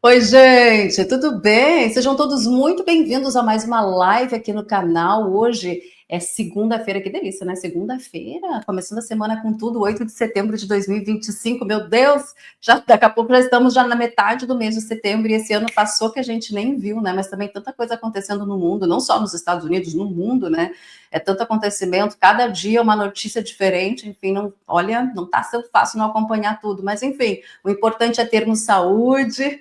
Oi, gente, tudo bem? Sejam todos muito bem-vindos a mais uma live aqui no canal. Hoje é segunda-feira, que delícia, né? Segunda-feira, começando a semana com tudo, 8 de setembro de 2025. Meu Deus, já daqui a pouco já estamos já na metade do mês de setembro e esse ano passou que a gente nem viu, né? Mas também tanta coisa acontecendo no mundo, não só nos Estados Unidos, no mundo, né? É tanto acontecimento, cada dia uma notícia diferente, enfim, não, olha, não está sendo fácil não acompanhar tudo, mas enfim, o importante é termos saúde,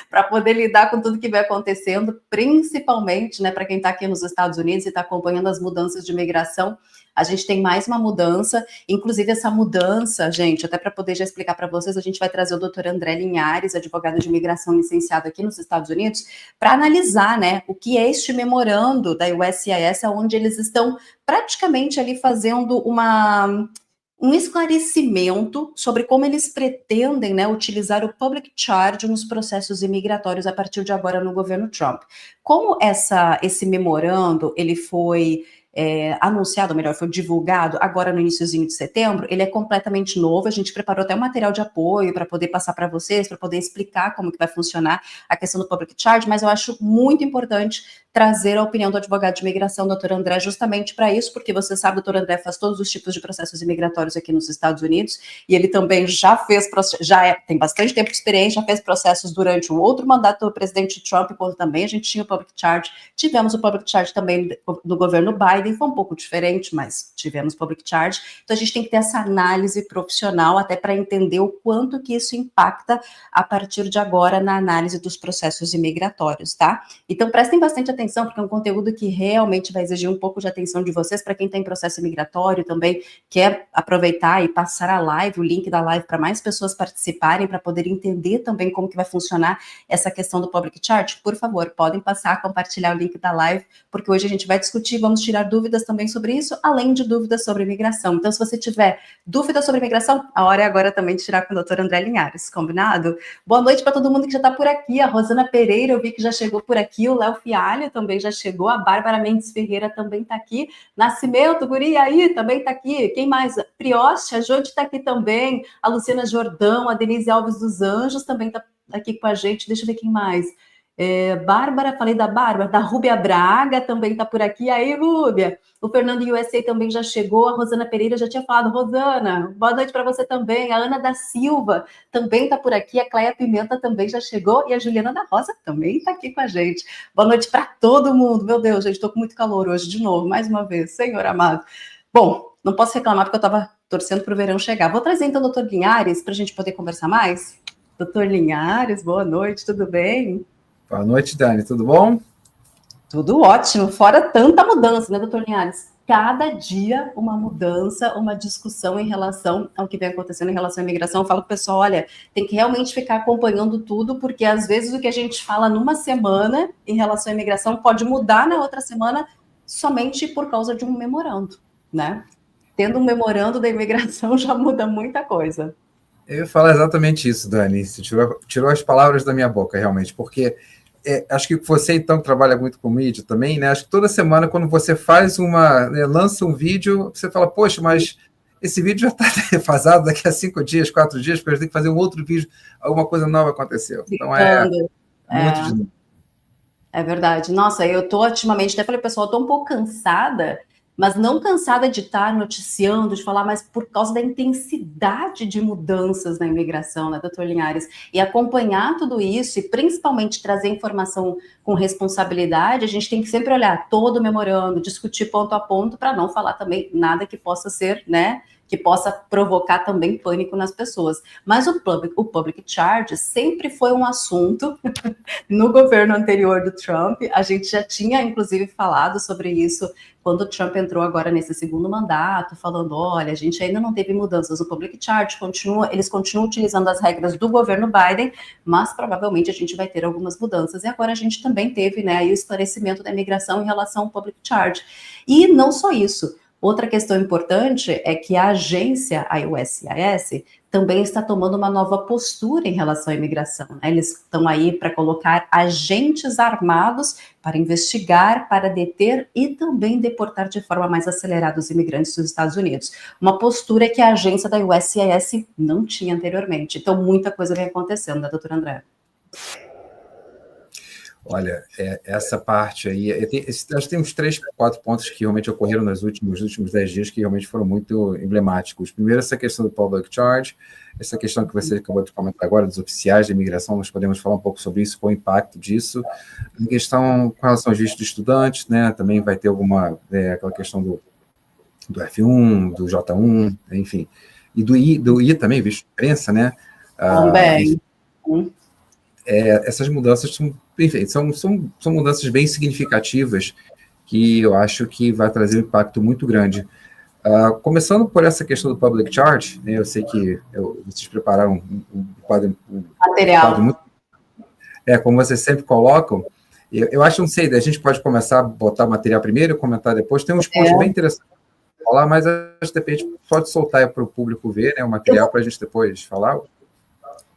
para poder lidar com tudo que vai acontecendo, principalmente, né, para quem está aqui nos Estados Unidos e está acompanhando as mudanças de imigração. A gente tem mais uma mudança, inclusive essa mudança, gente, até para poder já explicar para vocês, a gente vai trazer o doutor André Linhares, advogado de imigração licenciado aqui nos Estados Unidos, para analisar, né, o que é este memorando da USCIS, onde eles estão praticamente ali fazendo um esclarecimento sobre como eles pretendem, né, utilizar o public charge nos processos imigratórios a partir de agora no governo Trump. Como esse memorando ele foi anunciado, ou melhor, foi divulgado agora no iniciozinho de setembro, ele é completamente novo, a gente preparou até um material de apoio para poder passar para vocês, para poder explicar como que vai funcionar a questão do public charge, mas eu acho muito importante trazer a opinião do advogado de imigração, doutor André, justamente para isso, porque você sabe, o doutor André faz todos os tipos de processos imigratórios aqui nos Estados Unidos, e ele também já fez, tem bastante tempo de experiência, já fez processos durante o outro mandato do presidente Trump, quando também a gente tinha o public charge, tivemos o public charge também no governo Biden, foi um pouco diferente, mas tivemos public charge, então a gente tem que ter essa análise profissional até para entender o quanto que isso impacta a partir de agora na análise dos processos imigratórios, tá? Então prestem bastante atenção, porque é um conteúdo que realmente vai exigir um pouco de atenção de vocês, para quem está em processo imigratório também, quer aproveitar e passar a live, o link da live para mais pessoas participarem, para poder entender também como que vai funcionar essa questão do public charge, por favor, podem passar, compartilhar o link da live, porque hoje a gente vai discutir, vamos tirar dúvidas também sobre isso, além de dúvidas sobre imigração. Então, se você tiver dúvidas sobre imigração, a hora é agora também de tirar com o doutor André Linhares, combinado? Boa noite para todo mundo que já está por aqui, a Rosana Pereira, eu vi que já chegou por aqui, o Léo Fialho também já chegou, a Bárbara Mendes Ferreira também está aqui, Nascimento, Guri, aí, também está aqui, quem mais? Prioste, a Jode está aqui também, a Luciana Jordão, a Denise Alves dos Anjos também está aqui com a gente, deixa eu ver quem mais. Bárbara, falei da Bárbara, da Rúbia Braga também está por aqui, aí, Rúbia. O Fernando USA também já chegou, a Rosana Pereira já tinha falado, Rosana, boa noite para você também, a Ana da Silva também está por aqui, a Cleia Pimenta também já chegou, e a Juliana da Rosa também está aqui com a gente. Boa noite para todo mundo, meu Deus, gente, estou com muito calor hoje, de novo, mais uma vez, Senhor amado. Bom, não posso reclamar porque eu estava torcendo para o verão chegar. Vou trazer então o doutor Linhares para a gente poder conversar mais. Doutor Linhares, boa noite, tudo bem? Boa noite, Dani, tudo bom? Tudo ótimo, fora tanta mudança, né, doutor Linhares? Cada dia uma mudança, uma discussão em relação ao que vem acontecendo em relação à imigração. Eu falo para o pessoal, olha, tem que realmente ficar acompanhando tudo, porque às vezes o que a gente fala numa semana em relação à imigração pode mudar na outra semana somente por causa de um memorando, né? Tendo um memorando da imigração já muda muita coisa. Eu ia falar exatamente isso, Dani. Você tirou as palavras da minha boca, realmente, porque acho que você, então, que trabalha muito com mídia também, né? Acho que toda semana, quando você faz lança um vídeo, você fala, poxa, mas esse vídeo já está defasado daqui a 5 dias, 4 dias, porque a gente tem que fazer um outro vídeo, alguma coisa nova aconteceu. Então, muito de novo. É verdade. Nossa, eu tô ultimamente, até falei, pessoal, eu tô um pouco cansada, mas não cansada de estar noticiando, de falar, mas por causa da intensidade de mudanças na imigração, né, doutor Linhares? E acompanhar tudo isso e principalmente trazer informação com responsabilidade, a gente tem que sempre olhar todo o memorando, discutir ponto a ponto, para não falar também nada que possa ser, né, que possa provocar também pânico nas pessoas. Mas o public charge sempre foi um assunto no governo anterior do Trump. A gente já tinha, inclusive, falado sobre isso quando o Trump entrou agora nesse segundo mandato, falando, olha, a gente ainda não teve mudanças no public charge, eles continuam utilizando as regras do governo Biden, mas provavelmente a gente vai ter algumas mudanças. E agora a gente também teve, né, aí o esclarecimento da imigração em relação ao public charge. E não só isso. Outra questão importante é que a agência, a USCIS, também está tomando uma nova postura em relação à imigração, né? Eles estão aí para colocar agentes armados para investigar, para deter e também deportar de forma mais acelerada os imigrantes dos Estados Unidos. Uma postura que a agência da USCIS não tinha anteriormente. Então, muita coisa vem acontecendo, né, doutora André? Olha, essa parte aí, acho que tem uns 3, 4 pontos que realmente ocorreram nos últimos 10 dias que realmente foram muito emblemáticos. Primeiro, essa questão do public charge, essa questão que você acabou de comentar agora dos oficiais de imigração, nós podemos falar um pouco sobre isso, qual o impacto disso. Em questão com relação aos vistos de estudantes, né, também vai ter aquela questão do F1, do J1, enfim, e do I também, visto de imprensa, né? Também. Essas mudanças são mudanças bem significativas que eu acho que vai trazer um impacto muito grande. Começando por essa questão do public charge, né, eu sei que vocês prepararam um quadro Material. Como vocês sempre colocam, eu acho, não sei, a gente pode começar a botar o material primeiro e comentar depois, tem uns pontos bem interessantes para falar, mas acho que de repente pode soltar para o público ver, né, o material para a gente depois falar.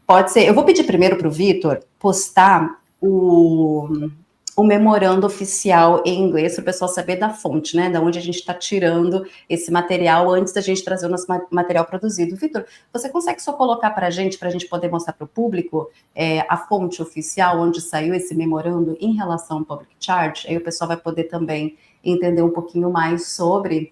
Pode ser. Eu vou pedir primeiro para o Vitor postar o memorando oficial em inglês para o pessoal saber da fonte, né? Da onde a gente está tirando esse material antes da gente trazer o nosso material produzido. Vitor, você consegue só colocar para a gente poder mostrar para o público a fonte oficial onde saiu esse memorando em relação ao public charge? Aí o pessoal vai poder também entender um pouquinho mais sobre.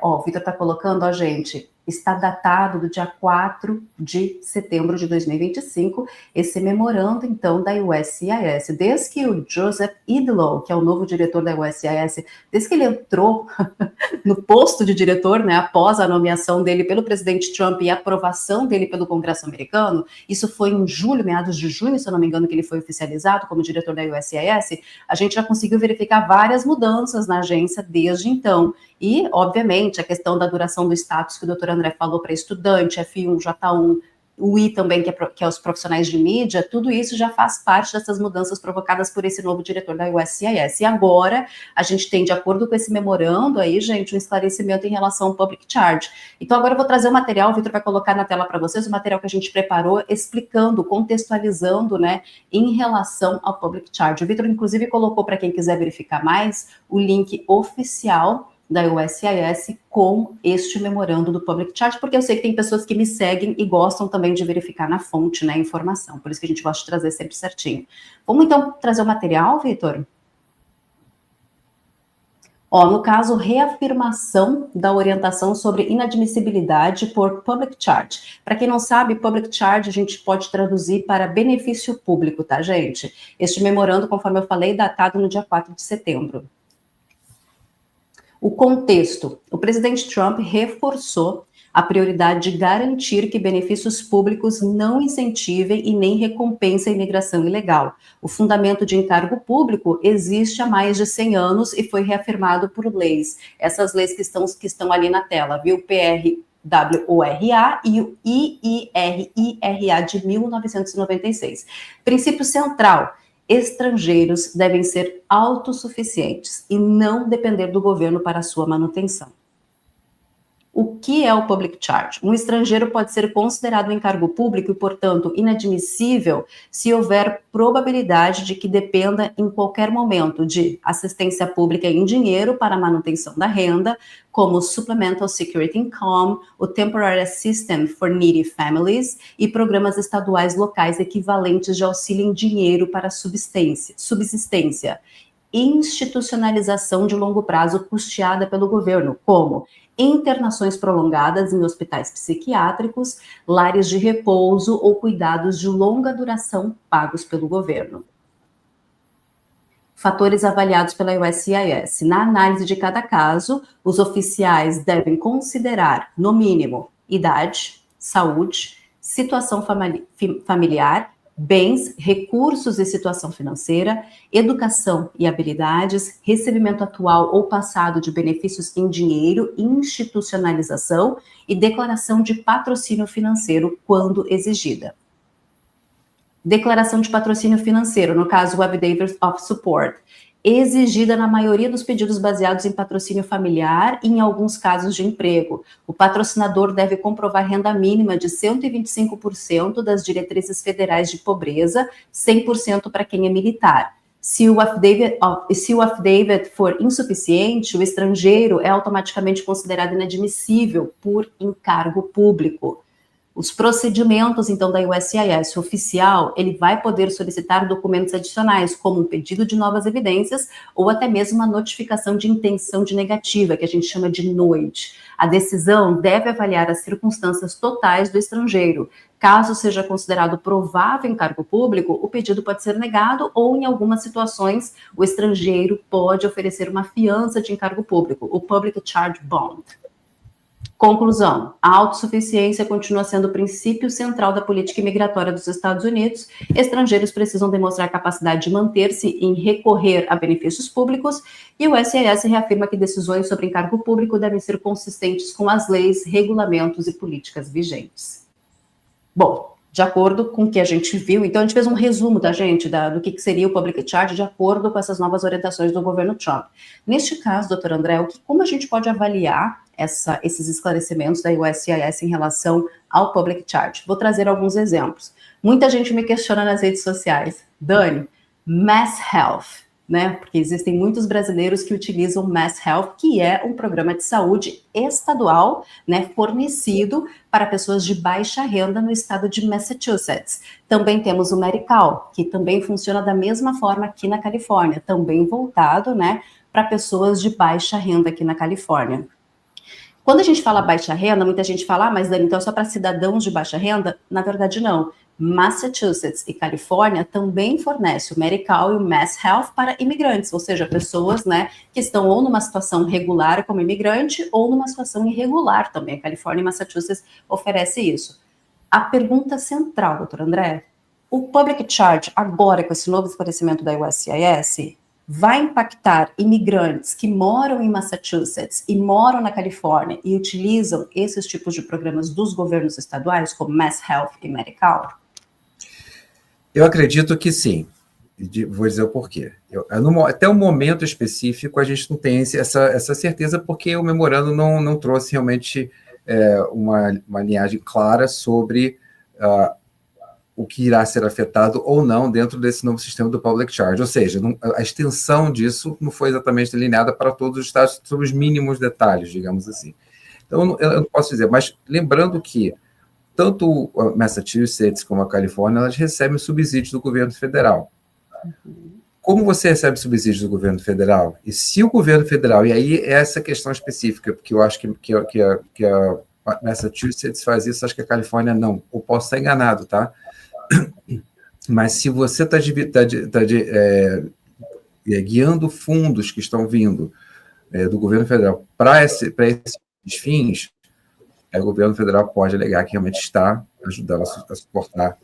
O Vitor está colocando, gente, está datado do dia 4 de setembro de 2025, esse memorando, então, da USCIS. Desde que o Joseph Idlow, que é o novo diretor da USCIS, desde que ele entrou no posto de diretor, né, após a nomeação dele pelo presidente Trump e a aprovação dele pelo Congresso americano, isso foi em julho, meados de junho, se eu não me engano, que ele foi oficializado como diretor da USCIS, a gente já conseguiu verificar várias mudanças na agência desde então. E, obviamente, a questão da duração do status que o doutor André falou para estudante, F1, J1, o I também, que é os profissionais de mídia, tudo isso já faz parte dessas mudanças provocadas por esse novo diretor da USCIS. E agora, a gente tem, de acordo com esse memorando aí, gente, um esclarecimento em relação ao public charge. Então, agora eu vou trazer o material, o Vitor vai colocar na tela para vocês, o material que a gente preparou, explicando, contextualizando, né, em relação ao public charge. O Vitor, inclusive, colocou, para quem quiser verificar mais, o link oficial da USCIS com este memorando do public charge, porque eu sei que tem pessoas que me seguem e gostam também de verificar na fonte, né, a informação, por isso que a gente gosta de trazer sempre certinho. Vamos então trazer o material, Vitor? No caso, reafirmação da orientação sobre inadmissibilidade por public charge. Para quem não sabe, public charge a gente pode traduzir para benefício público, tá, gente? Este memorando, conforme eu falei, datado no dia 4 de setembro. O contexto: o presidente Trump reforçou a prioridade de garantir que benefícios públicos não incentivem e nem recompensem a imigração ilegal. O fundamento de encargo público existe há mais de 100 anos e foi reafirmado por leis. Essas leis que estão ali na tela, viu? PRWORA e o IIRIRA de 1996. Princípio central: estrangeiros devem ser autossuficientes e não depender do governo para sua manutenção. O que é o public charge? Um estrangeiro pode ser considerado encargo público e, portanto, inadmissível se houver probabilidade de que dependa em qualquer momento de assistência pública em dinheiro para a manutenção da renda, como o Supplemental Security Income, o Temporary Assistance for Needy Families e programas estaduais locais equivalentes de auxílio em dinheiro para subsistência. Institucionalização de longo prazo custeada pelo governo, como internações prolongadas em hospitais psiquiátricos, lares de repouso ou cuidados de longa duração pagos pelo governo. Fatores avaliados pela USCIS. Na análise de cada caso, os oficiais devem considerar, no mínimo, idade, saúde, situação familiar, bens, recursos e situação financeira, educação e habilidades, recebimento atual ou passado de benefícios em dinheiro, institucionalização e declaração de patrocínio financeiro quando exigida. Declaração de patrocínio financeiro, no caso o Affidavit of Support, exigida na maioria dos pedidos baseados em patrocínio familiar e em alguns casos de emprego. O patrocinador deve comprovar renda mínima de 125% das diretrizes federais de pobreza, 100% para quem é militar. Se o affidavit for insuficiente, o estrangeiro é automaticamente considerado inadmissível por encargo público. Os procedimentos, então, da USCIS oficial, ele vai poder solicitar documentos adicionais, como um pedido de novas evidências ou até mesmo uma notificação de intenção de negativa, que a gente chama de NOID. A decisão deve avaliar as circunstâncias totais do estrangeiro. Caso seja considerado provável em cargo público, o pedido pode ser negado ou, em algumas situações, o estrangeiro pode oferecer uma fiança de encargo público, o Public Charge Bond. Conclusão, a autossuficiência continua sendo o princípio central da política imigratória dos Estados Unidos. Estrangeiros precisam demonstrar capacidade de manter-se em recorrer a benefícios públicos e o SIS reafirma que decisões sobre encargo público devem ser consistentes com as leis, regulamentos e políticas vigentes. Bom, de acordo com o que a gente viu, então a gente fez um resumo, tá, gente, do que seria o Public Charge de acordo com essas novas orientações do governo Trump. Neste caso, doutor André, como a gente pode avaliar esses esclarecimentos da USCIS em relação ao Public Charge? Vou trazer alguns exemplos. Muita gente me questiona nas redes sociais, Dani, Mass Health, né? Porque existem muitos brasileiros que utilizam Mass Health, que é um programa de saúde estadual, né, fornecido para pessoas de baixa renda no estado de Massachusetts. Também temos o Medi-Cal, que também funciona da mesma forma aqui na Califórnia, também voltado, né, para pessoas de baixa renda aqui na Califórnia. Quando a gente fala baixa renda, muita gente fala, mas Dani, então é só para cidadãos de baixa renda? Na verdade, não. Massachusetts e Califórnia também fornecem o Medi-Cal e o Mass Health para imigrantes, ou seja, pessoas, né, que estão ou numa situação regular como imigrante ou numa situação irregular também. A Califórnia e Massachusetts oferece isso. A pergunta central, doutor André, o Public Charge, agora com esse novo esclarecimento da USCIS, vai impactar imigrantes que moram em Massachusetts e moram na Califórnia e utilizam esses tipos de programas dos governos estaduais, como Mass Health e Medi-Cal? Eu acredito que sim. Vou dizer o porquê. Até o momento específico, a gente não tem essa certeza, porque o memorando não trouxe realmente uma linhagem clara sobre o que irá ser afetado ou não dentro desse novo sistema do Public Charge. Ou seja, a extensão disso não foi exatamente delineada para todos os estados, sobre os mínimos detalhes, digamos assim. Então, eu não posso dizer, mas lembrando que tanto a Massachusetts como a Califórnia, elas recebem subsídios do governo federal. Como você recebe subsídios do governo federal? E se o governo federal, e aí é essa questão específica, porque eu acho que a Massachusetts faz isso, acho que a Califórnia não, ou posso estar enganado, tá? Mas se você está guiando fundos que estão vindo do governo federal para esses fins, o governo federal pode alegar que realmente está ajudando a suportar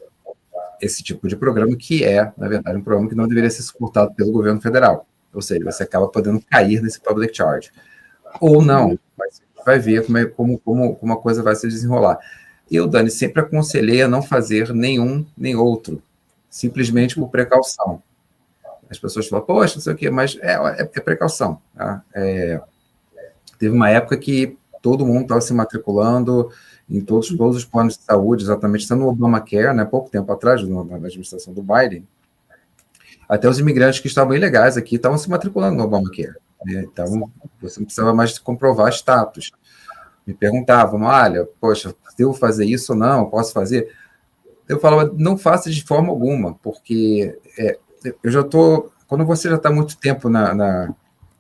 esse tipo de programa, que é, na verdade, um programa que não deveria ser suportado pelo governo federal. Ou seja, você acaba podendo cair nesse public charge. Ou não, mas vai ver como a coisa vai se desenrolar. Eu, Dani, sempre aconselhei a não fazer nenhum nem outro, simplesmente por precaução. As pessoas falam, poxa, não sei o quê, mas é precaução. Tá? Teve uma época que todo mundo estava se matriculando em todos os planos de saúde, exatamente, estando no Obamacare, né, pouco tempo atrás, na administração do Biden, até os imigrantes que estavam ilegais aqui estavam se matriculando no Obamacare. Né? Então, você não precisava mais comprovar status. Me perguntavam, olha, poxa, devo fazer isso ou não? Posso fazer? Eu falava, não faça de forma alguma, porque eu já estou... Quando você já está muito tempo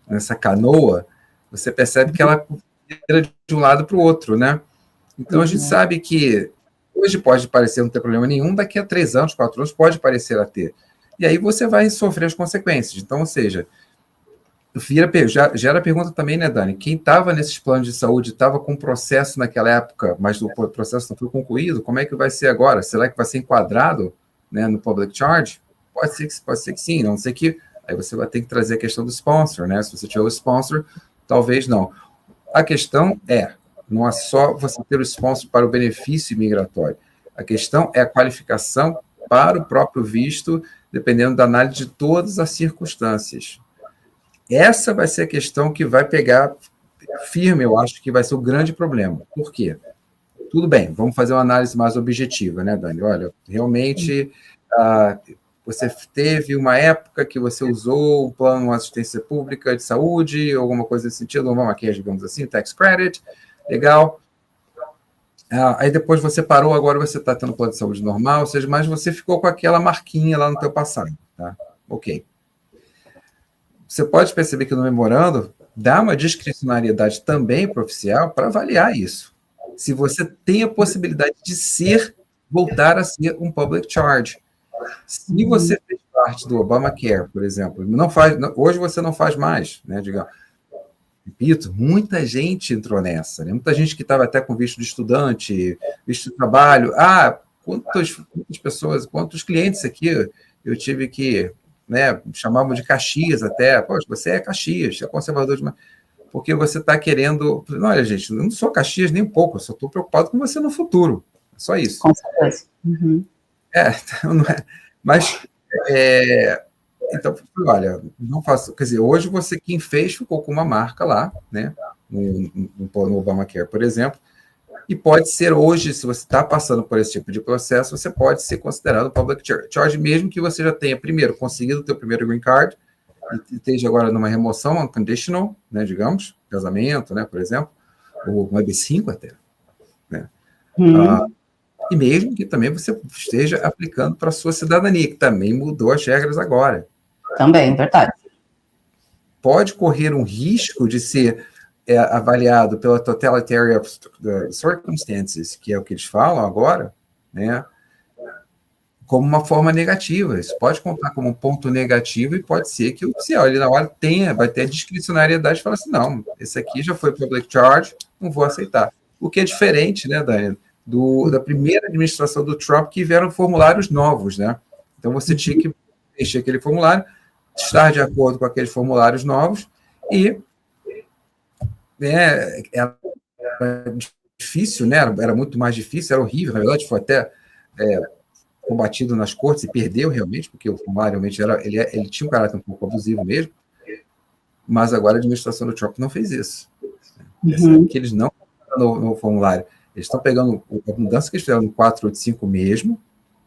nessa canoa, você percebe que ela vira de um lado para o outro, né? Então, a gente sabe que hoje pode parecer não ter problema nenhum, daqui a 3 anos, 4 anos, pode parecer a ter. E aí você vai sofrer as consequências. Então, ou seja, gera a pergunta também, né, Dani? Quem estava nesses planos de saúde estava com processo naquela época, mas o processo não foi concluído, como é que vai ser agora? Será que vai ser enquadrado, né, no Public Charge? Pode ser que sim, não sei que... Aí você vai ter que trazer a questão do sponsor, né? Se você tiver o sponsor, talvez não. A questão não é só você ter o sponsor para o benefício migratório. A questão é a qualificação para o próprio visto, dependendo da análise de todas as circunstâncias. Essa vai ser a questão que vai pegar firme, eu acho que vai ser o grande problema. Por quê? Tudo bem, vamos fazer uma análise mais objetiva, né, Dani? Olha, realmente, você teve uma época que você usou o plano de assistência pública de saúde, alguma coisa nesse sentido, vamos aqui, digamos assim, tax credit, legal. Aí depois você parou, agora você está tendo plano de saúde normal, ou seja, mas você ficou com aquela marquinha lá no teu passado, tá? Ok. Você pode perceber que no memorando dá uma discricionariedade também para o oficial para avaliar isso. Se você tem a possibilidade de voltar a ser um public charge. Se você fez parte do Obamacare, por exemplo, hoje você não faz mais, né? Digamos, repito, muita gente entrou nessa, né? Muita gente que estava até com visto de estudante, visto de trabalho. Quantas pessoas, quantos clientes aqui eu tive que, né, chamavam de Caxias até. Poxa, você é Caxias, você é conservador demais. Porque você está querendo... Olha, gente, eu não sou Caxias nem um pouco, eu só estou preocupado com você no futuro. É só isso. Com certeza. Então, não é... Mas... Então, olha, não faço. Quer dizer, hoje quem fez ficou com uma marca lá, né? No Obamacare, por exemplo, e pode ser hoje, se você está passando por esse tipo de processo, você pode ser considerado public charge, mesmo que você já tenha, primeiro, conseguido o teu primeiro green card, e esteja agora numa remoção unconditional, né, digamos, casamento, né, por exemplo, ou um EB5 até, né? E mesmo que também você esteja aplicando para a sua cidadania, que também mudou as regras agora. Também, verdade. Pode correr um risco de ser avaliado pela totality of circumstances, que é o que eles falam agora, né, como uma forma negativa. Isso pode contar como um ponto negativo e pode ser que o oficial, ele na hora vai ter a discricionariedade e falar assim, não, esse aqui já foi public charge, não vou aceitar. O que é diferente, né, Dani, da primeira administração do Trump, que vieram formulários novos, né? Então você tinha que preencher aquele formulário, estar de acordo com aqueles formulários novos e era difícil, né? Era muito mais difícil, era horrível, na verdade foi até combatido nas cortes e perdeu realmente, porque o formulário realmente ele tinha um caráter um pouco abusivo mesmo, mas agora a administração do Trump não fez isso. Que eles não no formulário, eles estão pegando a mudança que eles fizeram no 485 mesmo,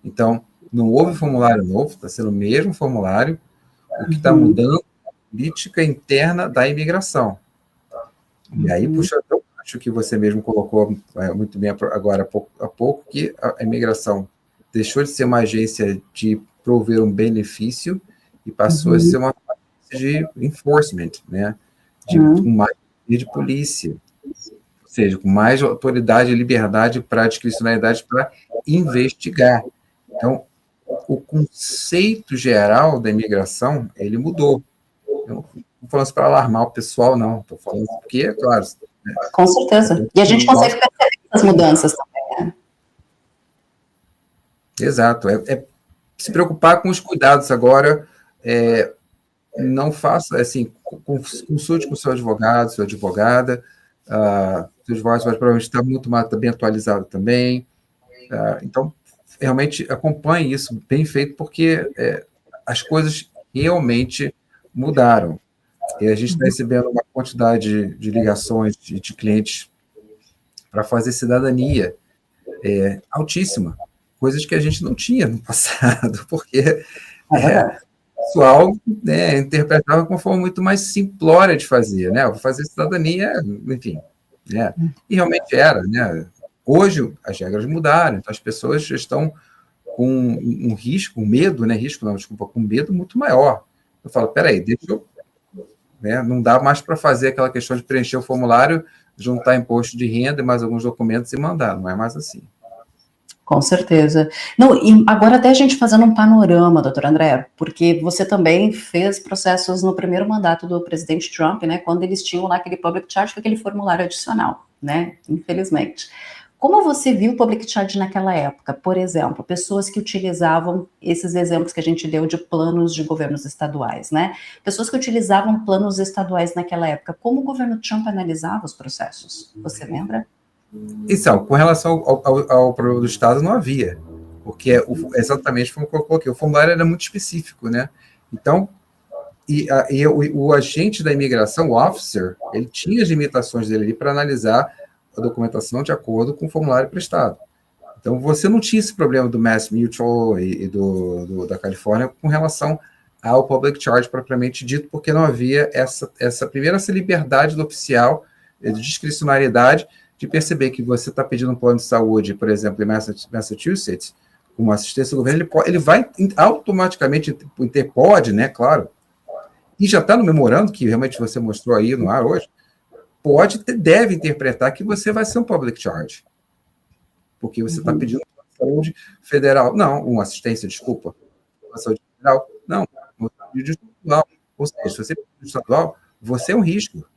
então não houve formulário novo, está sendo o mesmo formulário, o que está mudando é a política interna da imigração. E aí, puxa, eu acho que você mesmo colocou muito bem agora, há pouco, que a imigração deixou de ser uma agência de prover um benefício e passou a ser uma agência de enforcement, né? Com mais poder de polícia. Ou seja, com mais autoridade e liberdade para discricionalidade para investigar. Então, o conceito geral da imigração, ele mudou. Eu não estou falando isso para alarmar o pessoal, não. Estou falando porque, é claro... Com certeza. E a gente consegue perceber essas mudanças também, né? Exato. Se preocupar com os cuidados agora, não faça, assim, consulte com o seu advogado, sua advogada, seu advogado pode provavelmente estar muito mais bem atualizado também. Então, realmente acompanhe isso bem feito, porque as coisas realmente mudaram. E a gente está recebendo uma quantidade de ligações de clientes para fazer cidadania altíssima, coisas que a gente não tinha no passado, porque o pessoal interpretava de uma forma muito mais simplória de fazer, né? Vou fazer cidadania, enfim. Né? E realmente era, né? Hoje as regras mudaram, então as pessoas já estão com um risco, um medo, né? Com medo muito maior. Eu falo, peraí, deixa eu... Né? Não dá mais para fazer aquela questão de preencher o formulário, juntar imposto de renda e mais alguns documentos e mandar, não é mais assim. Com certeza. Não, e agora até a gente fazendo um panorama, doutor André, porque você também fez processos no primeiro mandato do presidente Trump, né, quando eles tinham lá aquele public charge, aquele formulário adicional, né, infelizmente. Como você viu o public charge naquela época? Por exemplo, pessoas que utilizavam esses exemplos que a gente deu de planos de governos estaduais, né? Pessoas que utilizavam planos estaduais naquela época. Como o governo Trump analisava os processos? Você lembra? Então, com relação ao problema do Estado, não havia. Porque exatamente como eu coloquei, o formulário era muito específico, né? Então, o agente da imigração, o officer, ele tinha as limitações dele ali para analisar a documentação de acordo com o formulário prestado. Então, você não tinha esse problema do Mass Mutual e da Califórnia com relação ao public charge propriamente dito, porque não havia essa liberdade do oficial de discricionariedade de perceber que você está pedindo um plano de saúde, por exemplo, em Massachusetts, com uma assistência do governo, ele vai automaticamente pode, né, claro, e já está no memorando, que realmente você mostrou aí no ar hoje, deve interpretar que você vai ser um public charge, porque você está pedindo saúde federal, não, uma assistência, desculpa, uma saúde federal, não, uma saúde estadual, ou seja, se você pede estadual, você é um risco.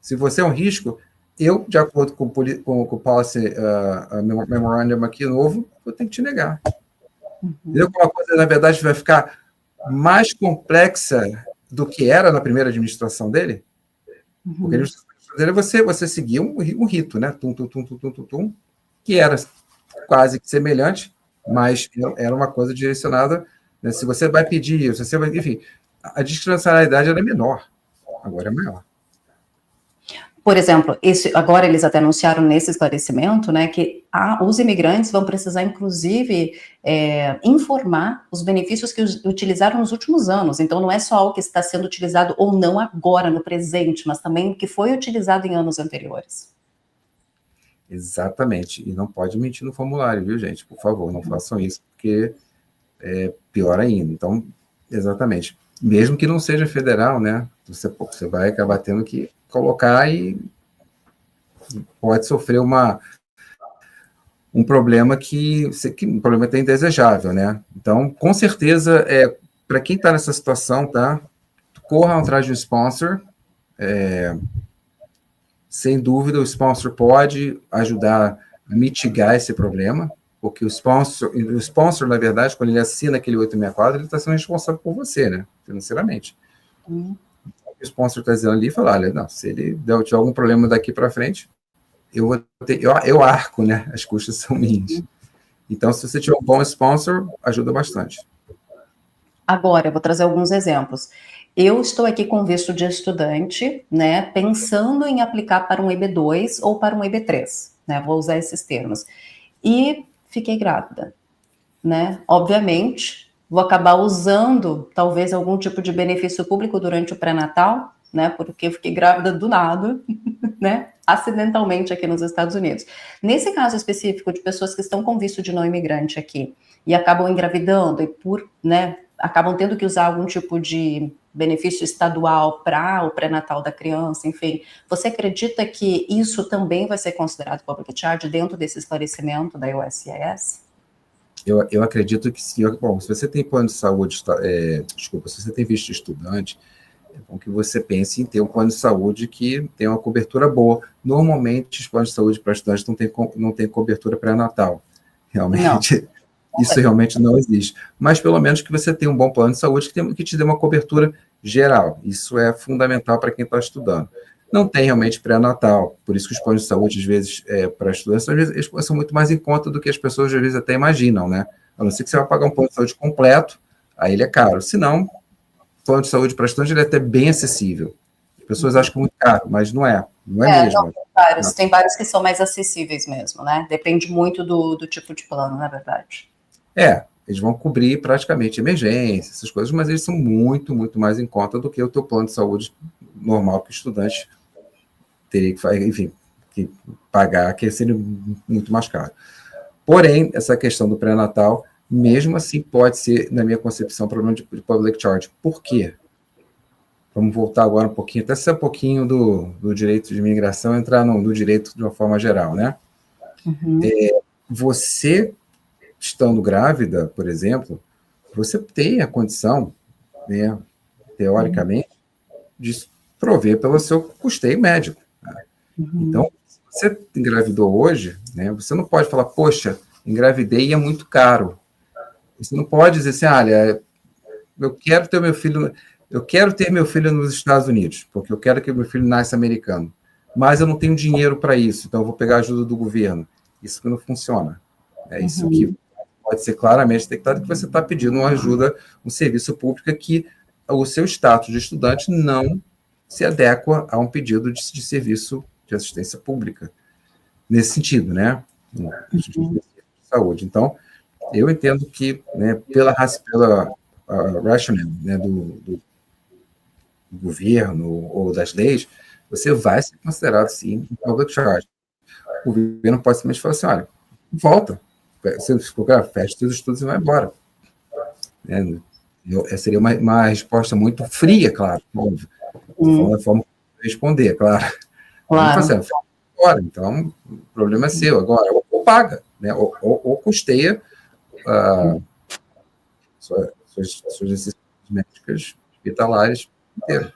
Se você é um risco, eu, de acordo com o policy memorandum aqui novo, eu tenho que te negar. Entendeu? Uma coisa, na verdade, vai ficar mais complexa do que era na primeira administração dele, porque a administração dele você seguia um rito, né? Tum, que era quase que semelhante, mas era uma coisa direcionada, né? Se você vai pedir, se você vai, enfim, a discrecionalidade era menor, agora é maior. Por exemplo, agora eles até anunciaram nesse esclarecimento, né, que os imigrantes vão precisar, inclusive, informar os benefícios que utilizaram nos últimos anos. Então, não é só o que está sendo utilizado ou não agora, no presente, mas também o que foi utilizado em anos anteriores. Exatamente. E não pode mentir no formulário, viu, gente? Por favor, não façam isso, porque é pior ainda. Então, exatamente. Mesmo que não seja federal, né? Você vai acabar tendo que colocar e pode sofrer um problema um problema até indesejável, né? Então, com certeza, para quem está nessa situação, tá? Corram atrás de um sponsor. Sem dúvida, o sponsor pode ajudar a mitigar esse problema, porque o sponsor, na verdade, quando ele assina aquele 864, ele está sendo responsável por você, né? Financeiramente. O sponsor está dizendo ali e fala, olha, não, se ele tiver algum problema daqui para frente, eu arco, né? As custas são minhas. Então, se você tiver um bom sponsor, ajuda bastante. Agora, eu vou trazer alguns exemplos. Eu estou aqui com visto de estudante, né, pensando em aplicar para um EB2 ou para um EB3, né, vou usar esses termos. E fiquei grávida, né? Obviamente, vou acabar usando talvez algum tipo de benefício público durante o pré-natal, né, porque eu fiquei grávida do nada, né, acidentalmente aqui nos Estados Unidos. Nesse caso específico de pessoas que estão com visto de não imigrante aqui e acabam engravidando e acabam tendo que usar algum tipo de benefício estadual para o pré-natal da criança, enfim, você acredita que isso também vai ser considerado public charge dentro desse esclarecimento da USCIS? Eu acredito que sim. Bom, se você tem plano de saúde, se você tem visto de estudante, é bom que você pense em ter um plano de saúde que tenha uma cobertura boa. Normalmente, os planos de saúde para estudantes não tem cobertura pré-natal. Realmente, não. Isso realmente não existe. Mas, pelo menos, que você tenha um bom plano de saúde que te dê uma cobertura geral. Isso é fundamental para quem está estudando. Não tem realmente pré-natal, por isso que os planos de saúde, às vezes, para estudantes, às vezes, eles são muito mais em conta do que as pessoas, às vezes, até imaginam, né? A não ser que você vai pagar um plano de saúde completo, aí ele é caro. Se não, o plano de saúde para estudante ele é até bem acessível. As pessoas acham muito caro, mas não é. Não é mesmo. Não, tem vários que são mais acessíveis mesmo, né? Depende muito do tipo de plano, na verdade. Eles vão cobrir praticamente emergência, essas coisas, mas eles são muito, muito mais em conta do que o teu plano de saúde normal que o estudante teria que pagar, que seria muito mais caro. Porém, essa questão do pré-natal, mesmo assim, pode ser, na minha concepção, problema de public charge. Por quê? Vamos voltar agora um pouquinho, até ser um pouquinho do direito de imigração, entrar no direito de uma forma geral, né? Você, estando grávida, por exemplo, você tem a condição, né, teoricamente, de prover pelo seu custeio médico. Né? Então, se você engravidou hoje, né, você não pode falar, poxa, engravidei e é muito caro. Você não pode dizer assim, olha, eu quero ter meu filho nos Estados Unidos, porque eu quero que meu filho nasça americano, mas eu não tenho dinheiro para isso, então eu vou pegar a ajuda do governo. Isso que não funciona. É isso que pode ser claramente detectado que você está pedindo uma ajuda, um serviço público que o seu status de estudante não se adequa a um pedido de serviço de assistência pública. Nesse sentido, né? De saúde. Então, eu entendo que, né, pela rationale, né, do governo ou das leis, você vai ser considerado, sim, um public charge. o governo pode simplesmente falar assim, olha, volta, você fecha seus estudos e vai embora. Seria uma resposta muito fria, claro, óbvio. Da forma de responder, claro. Vamos fazer, agora, então o problema é seu. Agora, ou paga, né? ou custeia suas necessidades médicas hospitalares inteiras.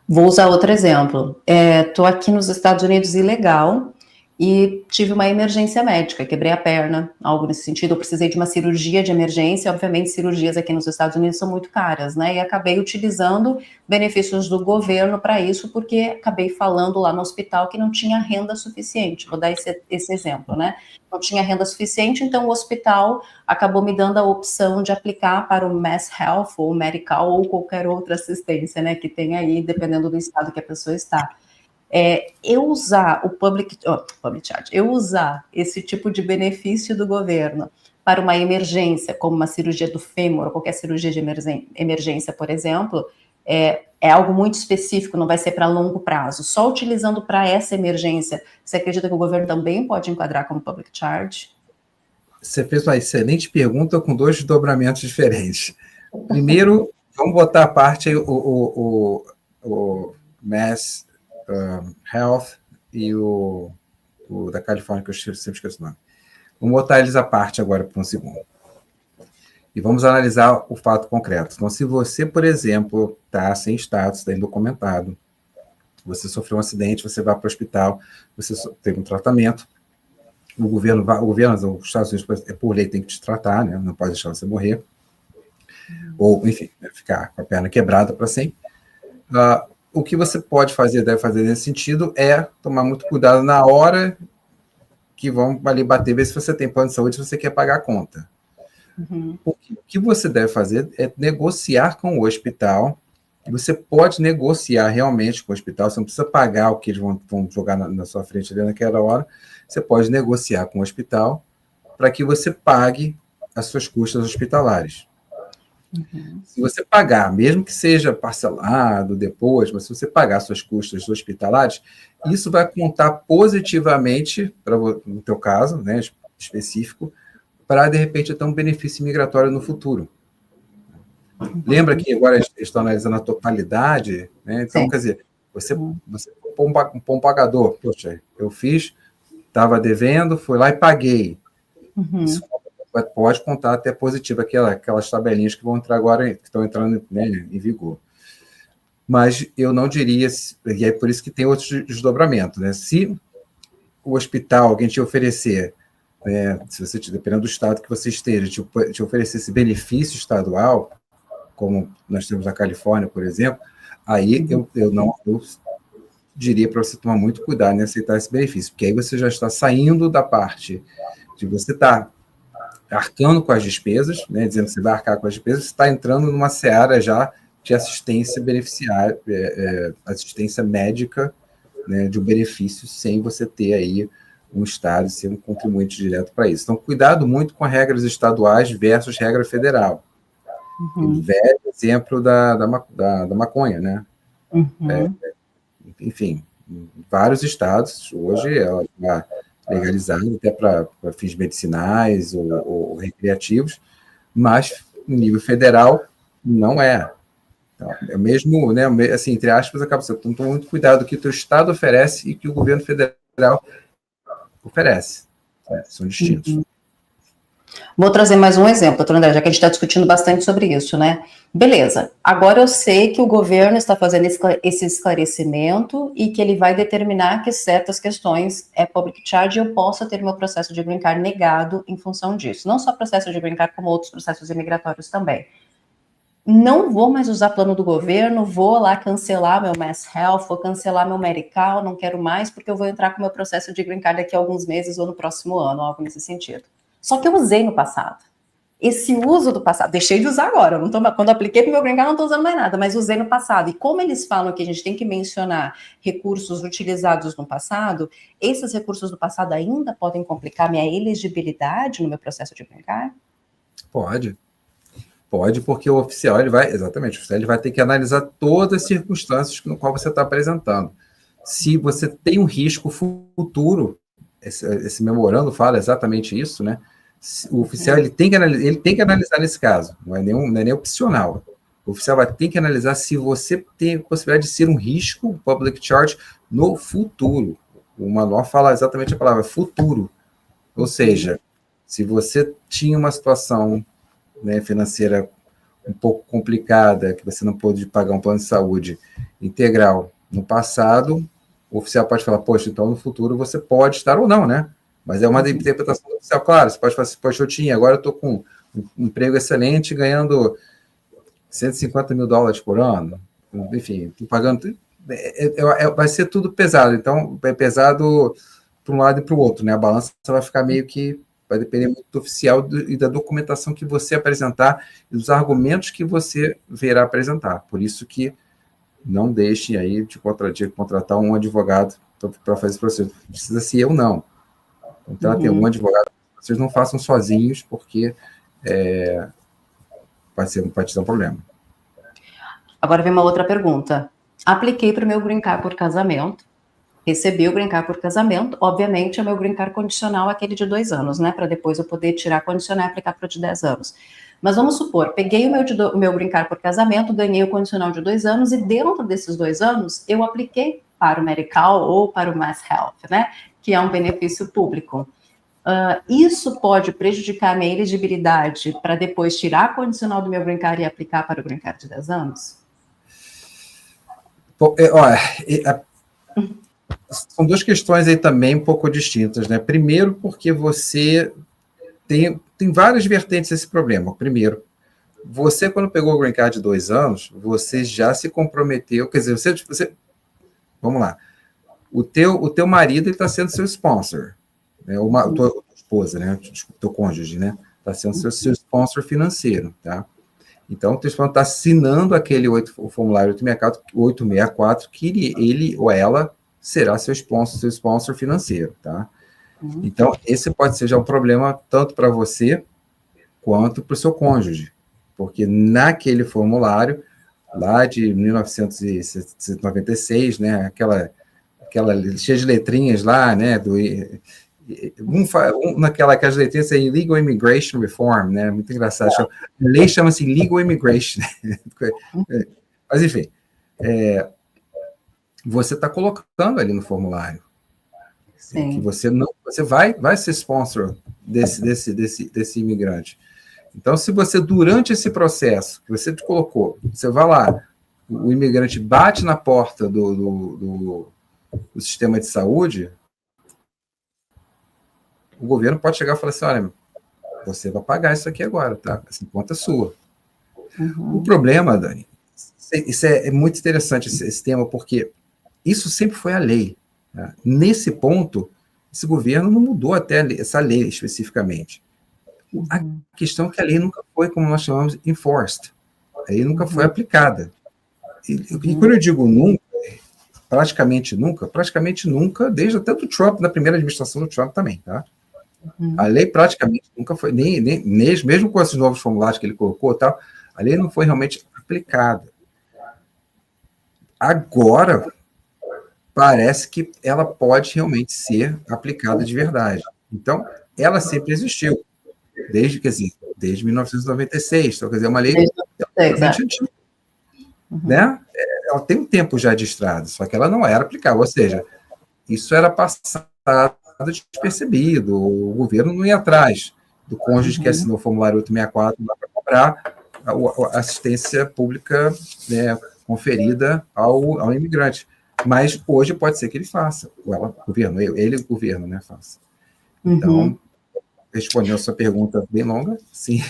Vou usar outro exemplo. Estou aqui nos Estados Unidos ilegal e tive uma emergência médica, quebrei a perna, algo nesse sentido. Eu precisei de uma cirurgia de emergência. Obviamente, cirurgias aqui nos Estados Unidos são muito caras, né? E acabei utilizando benefícios do governo para isso, porque acabei falando lá no hospital que não tinha renda suficiente. Vou dar esse exemplo, né? Não tinha renda suficiente, então o hospital acabou me dando a opção de aplicar para o Mass Health, ou Medical, ou qualquer outra assistência, né, que tem aí, dependendo do estado que a pessoa está. Eu usar o public charge, eu usar esse tipo de benefício do governo para uma emergência, como uma cirurgia do fêmur, ou qualquer cirurgia de emergência, por exemplo, é algo muito específico, não vai ser para longo prazo. Só utilizando para essa emergência, você acredita que o governo também pode enquadrar como public charge? Você fez uma excelente pergunta com 2 desdobramentos diferentes. Primeiro, vamos botar à parte o Mass Health e o da Califórnia, que eu sempre esqueço o nome. Vamos botar eles à parte agora por um segundo. E vamos analisar o fato concreto. Então, se você, por exemplo, está sem status, está indocumentado, você sofreu um acidente, você vai para o hospital, você teve um tratamento, o governo, os Estados Unidos, por lei, tem que te tratar, né? Não pode deixar você morrer, ou, enfim, ficar com a perna quebrada para sempre. O que você pode fazer, deve fazer nesse sentido, é tomar muito cuidado na hora que vão ali bater, ver se você tem plano de saúde, se você quer pagar a conta. Porque o que você deve fazer é negociar com o hospital. Você pode negociar realmente com o hospital, você não precisa pagar o que eles vão jogar na sua frente ali naquela hora. Você pode negociar com o hospital para que você pague as suas custas hospitalares. Se você pagar, mesmo que seja parcelado depois, mas se você pagar suas custas hospitalares, isso vai contar positivamente, no teu caso, né, específico, para, de repente, ter um benefício migratório no futuro. Lembra que agora eles estão analisando a totalidade, né? Então, quer dizer, você um pagador, poxa, eu fiz, estava devendo, fui lá e paguei. Isso pode contar até positivo, aquelas tabelinhas que vão entrar agora, que estão entrando, né, em vigor. Mas eu não diria, e é por isso que tem outros desdobramentos, né? Se o hospital, alguém te oferecer, se você, dependendo do estado que você esteja, te oferecer esse benefício estadual, como nós temos na Califórnia, por exemplo, aí eu diria para você tomar muito cuidado em aceitar esse benefício, porque aí você já está saindo da parte de você estar arcando com as despesas, né, dizendo que você vai arcar com as despesas, você está entrando numa seara já de assistência beneficiária, assistência médica, né, de um benefício, sem você ter aí um Estado e ser um contribuinte direto para isso. Então, cuidado muito com as regras estaduais versus regra federal. O velho exemplo da maconha, né? Enfim, em vários estados, hoje, ela está legalizada até para fins medicinais ou recreativos, mas no nível federal não é. Então, é mesmo, né, assim, entre aspas, acaba sendo. Então, toma muito cuidado do que o teu estado oferece e que o governo federal oferece. São distintos. Vou trazer mais um exemplo, doutor André, já que a gente está discutindo bastante sobre isso, né? Beleza, agora eu sei que o governo está fazendo esse esclarecimento e que ele vai determinar que certas questões é public charge e eu possa ter meu processo de green card negado em função disso. Não só processo de green card, como outros processos imigratórios também. Não vou mais usar plano do governo, vou lá cancelar meu Mass Health, vou cancelar meu Medical, não quero mais, porque eu vou entrar com meu processo de green card daqui a alguns meses ou no próximo ano, algo nesse sentido. Só que eu usei no passado. Esse uso do passado, deixei de usar agora, quando apliquei para o meu green card não estou usando mais nada, mas usei no passado. E como eles falam que a gente tem que mencionar recursos utilizados no passado, esses recursos do passado ainda podem complicar minha elegibilidade no meu processo de green card? Pode, porque o oficial, ele vai ter que analisar todas as circunstâncias no qual você está apresentando. se você tem um risco futuro, esse memorando fala exatamente isso, né? O oficial ele tem que analisar nesse caso, não é nem opcional. O oficial vai ter que analisar se você tem a possibilidade de ser um risco public charge no futuro. O manual fala exatamente a palavra futuro. Ou seja, se você tinha uma situação, né, financeira um pouco complicada, que você não pôde pagar um plano de saúde integral no passado, o oficial pode falar, poxa, então no futuro você pode estar ou não, né? Mas é uma interpretação do oficial. Claro, você pode falar assim, poxa, eu tinha, agora eu estou com um emprego excelente, ganhando $150 mil por ano, enfim, estou pagando... vai ser tudo pesado, então é pesado para um lado e para o outro, né? A balança vai ficar meio que... vai depender muito do oficial e da documentação que você apresentar e dos argumentos que você virá apresentar. Por isso que não deixem aí de contratar um advogado para fazer esse processo. Precisa ser eu, não. Contratem um advogado, vocês não façam sozinhos, porque pode te dar um problema. Agora vem uma outra pergunta. Apliquei para o meu green card por casamento, recebi o green card por casamento, obviamente é o meu green card condicional aquele de 2 anos, né, para depois eu poder tirar condicional e aplicar para o de 10 anos. Mas vamos supor, peguei o meu green card por casamento, ganhei o condicional de 2 anos e dentro desses 2 anos eu apliquei para o medical ou para o mass health, né, que é um benefício público. Isso pode prejudicar a minha elegibilidade para depois tirar a condicional do meu green card e aplicar para o green card de 10 anos? São duas questões aí também um pouco distintas, né? Primeiro, porque você tem várias vertentes esse problema. Primeiro, você, quando pegou o green card de 2 anos, você já se comprometeu, quer dizer, você vamos lá, o teu marido está sendo seu sponsor, né? Tua esposa, né? Teu cônjuge, né? Está sendo seu sponsor financeiro, tá? Então, o teu sponsor está assinando o formulário 864, que ele ou ela será seu sponsor financeiro, tá? Então, esse pode ser já um problema tanto para você quanto para o seu cônjuge, porque naquele formulário, lá de 1996, né, aquela cheia de letrinhas lá, né, naquelas letrinhas é Illegal Immigration Reform, né, muito engraçado, a lei chama-se Legal Immigration, mas enfim, você está colocando ali no formulário, que você vai ser sponsor desse imigrante. Então, se você, durante esse processo que você te colocou, você vai lá, o imigrante bate na porta do sistema de saúde, o governo pode chegar e falar assim, olha, você vai pagar isso aqui agora, tá? Essa conta é sua. O problema, Dani, isso é muito interessante, esse tema, porque isso sempre foi a lei. Tá? Nesse ponto, esse governo não mudou até essa lei especificamente. A questão é que a lei nunca foi, como nós chamamos, enforced. A lei nunca foi aplicada. E quando eu digo nunca, praticamente nunca, desde até do Trump, na primeira administração do Trump também, tá? A lei praticamente nunca foi, mesmo com esses novos formulários que ele colocou, tal, a lei não foi realmente aplicada. Agora, parece que ela pode realmente ser aplicada de verdade. Então, ela sempre existiu, desde 1996. Então, quer dizer, é uma lei realmente antiga. Né? Ela tem um tempo já de estrada, só que ela não era aplicável. Ou seja, isso era passado despercebido, o governo não ia atrás do cônjuge que assinou o formulário 864 para cobrar a assistência pública, né, conferida ao imigrante. Mas hoje pode ser que ele faça, o governo, né, faça. Então, respondendo a sua pergunta bem longa, sim.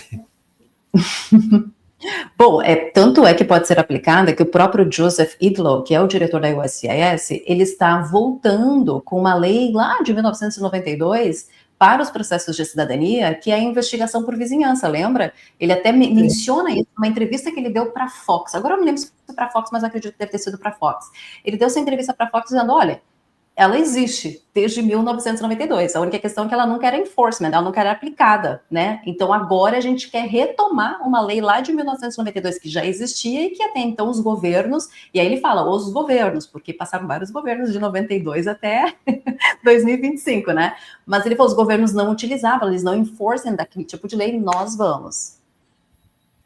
Bom, tanto é que pode ser aplicada que o próprio Joseph Idlow, que é o diretor da USCIS, ele está voltando com uma lei lá de 1992 para os processos de cidadania, que é a investigação por vizinhança, lembra? Ele até menciona isso numa entrevista que ele deu para a Fox. Agora eu não lembro se foi para a Fox, mas acredito que deve ter sido para a Fox. Ele deu essa entrevista para a Fox dizendo, olha, ela existe desde 1992. A única questão é que ela nunca era enforcement, ela nunca era aplicada, né? Então agora a gente quer retomar uma lei lá de 1992 que já existia e que até então os governos, e aí ele fala os governos, porque passaram vários governos de 92 até 2025, né? Mas ele falou, os governos não utilizavam, eles não enforcem daquele tipo de lei, nós vamos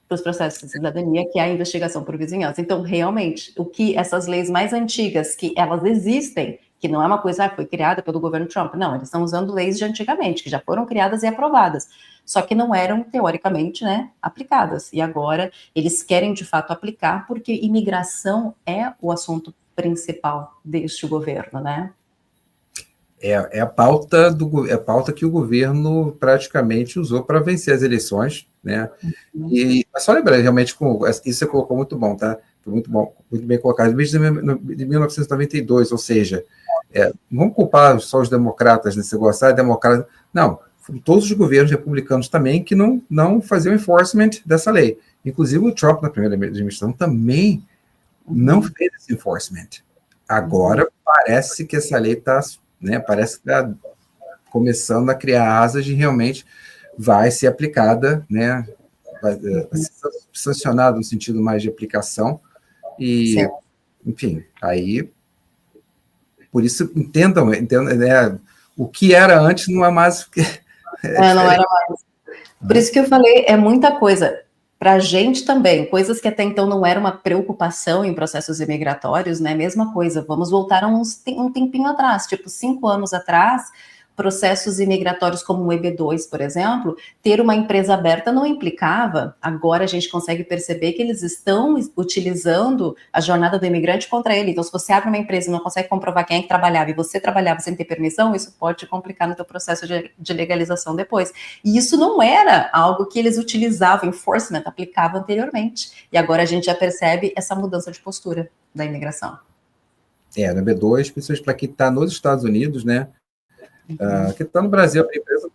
para os processos de cidadania, que é a investigação por vizinhança. Então, realmente, o que essas leis mais antigas, que elas existem, que não é uma coisa que foi criada pelo governo Trump, não, eles estão usando leis de antigamente, que já foram criadas e aprovadas, só que não eram, teoricamente, né, aplicadas. E agora eles querem, de fato, aplicar, porque imigração é o assunto principal deste governo, né? É a pauta que o governo praticamente usou para vencer as eleições, né? E só lembrar, realmente, isso você colocou muito bom, tá? Foi muito bom, muito bem colocado. Desde 1992, ou seja, não vamos culpar só os democratas nesse negócio, democrata. Não, todos os governos republicanos também que não faziam enforcement dessa lei. Inclusive o Trump, na primeira administração, também não fez esse enforcement. Agora parece que essa lei está, né, parece que está começando a criar asas e realmente vai ser aplicada, né, vai ser sancionada no sentido mais de aplicação e, certo. Enfim, aí, por isso, entendam, né, o que era antes não é mais... não era mais. Por isso que eu falei, é muita coisa. Para a gente também, coisas que até então não era uma preocupação em processos imigratórios, né? Mesma coisa, vamos voltar um tempinho atrás, tipo 5 anos atrás, processos imigratórios como o EB2, por exemplo, ter uma empresa aberta não implicava, agora a gente consegue perceber que eles estão utilizando a jornada do imigrante contra ele. Então, se você abre uma empresa e não consegue comprovar quem é que trabalhava e você trabalhava sem ter permissão, isso pode te complicar no teu processo de legalização depois. E isso não era algo que eles utilizavam, enforcement, aplicavam anteriormente. E agora a gente já percebe essa mudança de postura da imigração. No EB2, principalmente para quem está nos Estados Unidos, né? Que está no Brasil, a empresa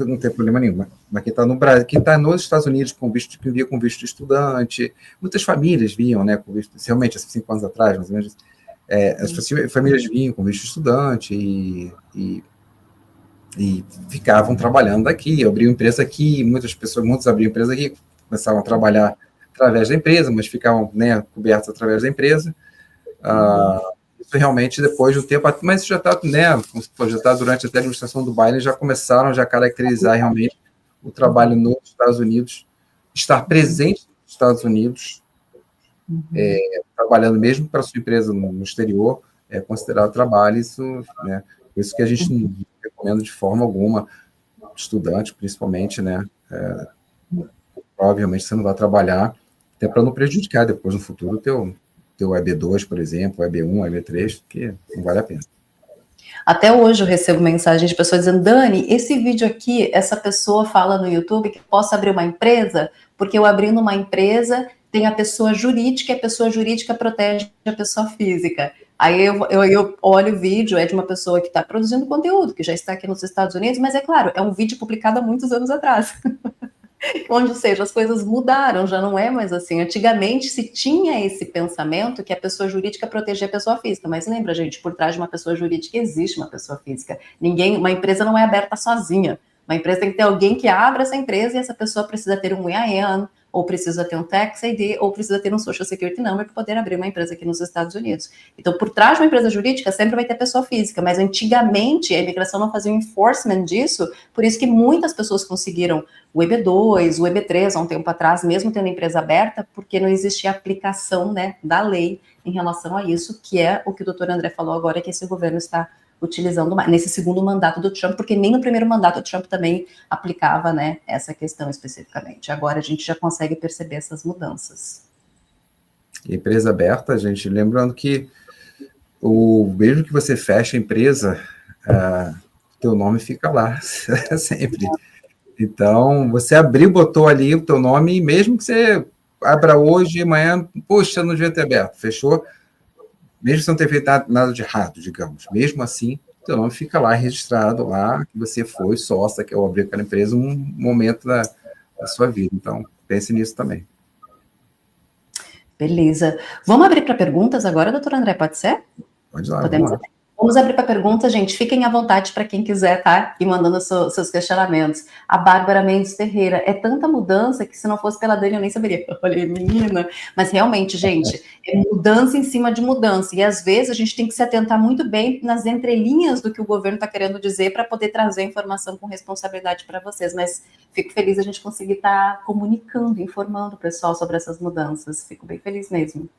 não tem problema nenhum, mas quem está no Brasil, quem está nos Estados Unidos com visto, que via com visto de estudante, muitas famílias vinham, né, com visto, realmente, há 5 anos atrás, mais ou menos, as famílias vinham com visto de estudante e ficavam trabalhando aqui, abriam empresa aqui, muitos abriam empresa aqui, começavam a trabalhar através da empresa, mas ficavam, né, cobertos através da empresa. Isso realmente depois de um tempo, mas isso já está, né, já está durante até a administração do Biden, já começaram a caracterizar realmente o trabalho nos Estados Unidos, estar presente nos Estados Unidos, trabalhando mesmo para a sua empresa no exterior, considerado trabalho, isso, né, por isso que a gente não recomenda de forma alguma, estudante principalmente, né, provavelmente você não vai trabalhar, até para não prejudicar depois no futuro o teu EB2, por exemplo, EB1, EB3, que não vale a pena. Até hoje eu recebo mensagem de pessoas dizendo, Dani, esse vídeo aqui, essa pessoa fala no YouTube que posso abrir uma empresa, porque eu abrindo uma empresa tem a pessoa jurídica e a pessoa jurídica protege a pessoa física. Aí eu olho o vídeo, é de uma pessoa que está produzindo conteúdo, que já está aqui nos Estados Unidos, mas é claro, é um vídeo publicado há muitos anos atrás. Onde seja, as coisas mudaram, já não é mais assim. Antigamente se tinha esse pensamento que a pessoa jurídica protegia a pessoa física, mas lembra, gente, por trás de uma pessoa jurídica existe uma pessoa física. Uma empresa não é aberta sozinha. Uma empresa tem que ter alguém que abra essa empresa e essa pessoa precisa ter um EIN, ou precisa ter um Tax ID, ou precisa ter um Social Security Number para poder abrir uma empresa aqui nos Estados Unidos. Então, por trás de uma empresa jurídica, sempre vai ter pessoa física, mas antigamente a imigração não fazia o enforcement disso, por isso que muitas pessoas conseguiram o EB2, o EB3, há um tempo atrás, mesmo tendo empresa aberta, porque não existia aplicação, né, da lei em relação a isso, que é o que o doutor André falou agora, que esse governo está utilizando nesse segundo mandato do Trump, porque nem no primeiro mandato o Trump também aplicava, né, essa questão especificamente. Agora a gente já consegue perceber essas mudanças. Empresa aberta, gente, lembrando que mesmo que você feche a empresa, teu nome fica lá sempre. Então, você abriu, botou ali o teu nome, e mesmo que você abra hoje, amanhã, poxa, não devia ter aberto, fechou, mesmo que você não tenha feito nada de errado, digamos, mesmo assim, teu nome fica lá registrado, lá, que você foi sócia, que eu abri aquela empresa, um momento da sua vida. Então, pense nisso também. Beleza. Vamos abrir para perguntas agora, doutor André, pode ser? Pode ir lá, podemos. Vamos abrir para pergunta, gente. Fiquem à vontade para quem quiser, tá? E mandando seus questionamentos. A Bárbara Mendes Ferreira. É tanta mudança que se não fosse pela Dani eu nem saberia. Eu falei, menina. Mas realmente, gente, é mudança em cima de mudança. E às vezes a gente tem que se atentar muito bem nas entrelinhas do que o governo está querendo dizer para poder trazer a informação com responsabilidade para vocês. Mas fico feliz a gente conseguir estar comunicando, informando o pessoal sobre essas mudanças. Fico bem feliz mesmo.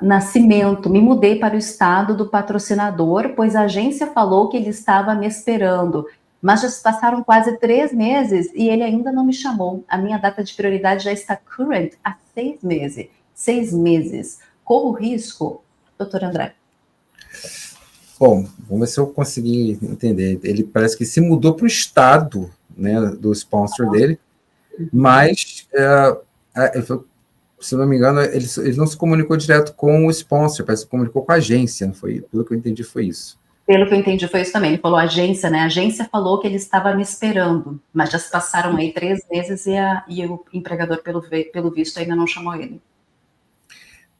Nascimento, me mudei para o estado do patrocinador, pois a agência falou que ele estava me esperando, mas já se passaram quase 3 meses e ele ainda não me chamou. A minha data de prioridade já está current há 6 meses. 6 meses. Corro risco, doutor André? Bom, vamos ver se eu consegui entender. Ele parece que se mudou para o estado, né, do sponsor dele, mas se não me engano, ele não se comunicou direto com o sponsor, parece que se comunicou com a agência, não foi? Pelo que eu entendi, foi isso. Pelo que eu entendi, foi isso também. Ele falou agência, né? A agência falou que ele estava me esperando, mas já se passaram aí 3 meses e o empregador, pelo visto, ainda não chamou ele.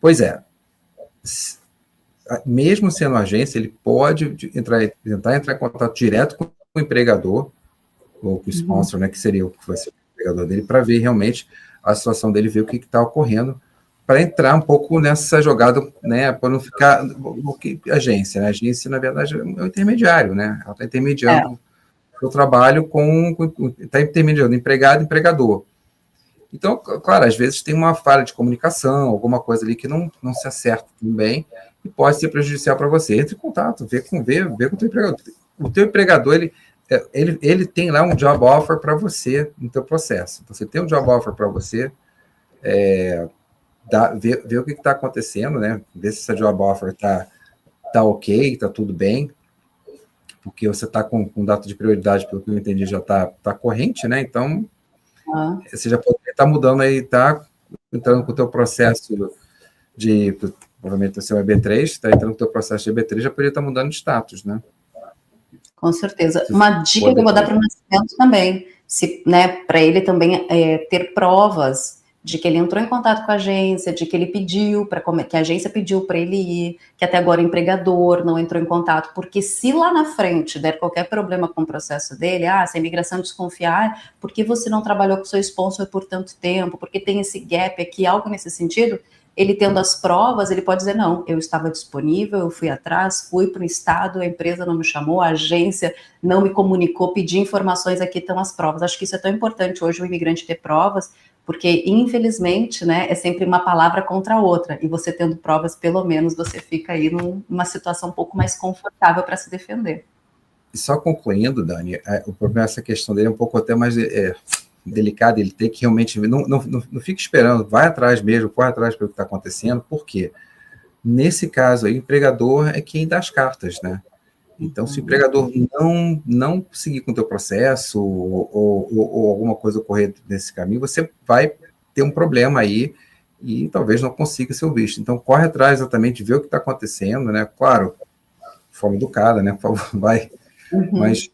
Pois é. Mesmo sendo agência, ele pode tentar entrar em contato direto com o empregador, ou com o sponsor, né, que seria o que vai ser o empregador dele, para ver realmente a situação dele, ver o que está ocorrendo, para entrar um pouco nessa jogada, né, para não ficar agência, né? A agência, na verdade, é um intermediário, né? Ela está intermediando o trabalho está intermediando empregado e empregador. Então, claro, às vezes tem uma falha de comunicação, alguma coisa ali que não se acerta também, e pode ser prejudicial para você. Entre em contato, vê com o teu empregador. O teu empregador, ele tem lá um job offer para você no teu processo. Então, você tem um job offer para você, ver o que está acontecendo, né? Ver se essa job offer tá ok, está tudo bem, porque você está com data de prioridade, pelo que eu entendi, já tá corrente, né? Então, você já pode estar mudando aí, tá entrando com o teu processo provavelmente o seu EB3, está entrando com o teu processo de EB3, já poderia estar mudando de status, né? Com certeza. Uma dica que eu vou dar para o Nascimento também, né, para ele também ter provas de que ele entrou em contato com a agência, de que ele pediu, que a agência pediu para ele ir, que até agora o empregador não entrou em contato, porque se lá na frente der qualquer problema com o processo dele, se a imigração desconfiar, por que você não trabalhou com o seu sponsor por tanto tempo, porque tem esse gap aqui, algo nesse sentido, ele tendo as provas, ele pode dizer, não, eu estava disponível, eu fui atrás, fui para o estado, a empresa não me chamou, a agência não me comunicou, pedi informações, aqui estão as provas. Acho que isso é tão importante hoje, o imigrante ter provas, porque, infelizmente, né, é sempre uma palavra contra a outra, e você tendo provas, pelo menos, você fica aí numa situação um pouco mais confortável para se defender. E só concluindo, Dani, o problema, essa questão dele é um pouco até mais delicado, ele tem que realmente, não fique esperando, vai atrás mesmo, corre atrás pelo que está acontecendo, porque nesse caso aí, o empregador é quem dá as cartas, né? Então, se o empregador não seguir com o teu processo ou alguma coisa ocorrer nesse caminho, você vai ter um problema aí e talvez não consiga seu visto. Então, corre atrás exatamente, vê o que está acontecendo, né? Claro, de forma educada, né? Por favor, vai. Mas,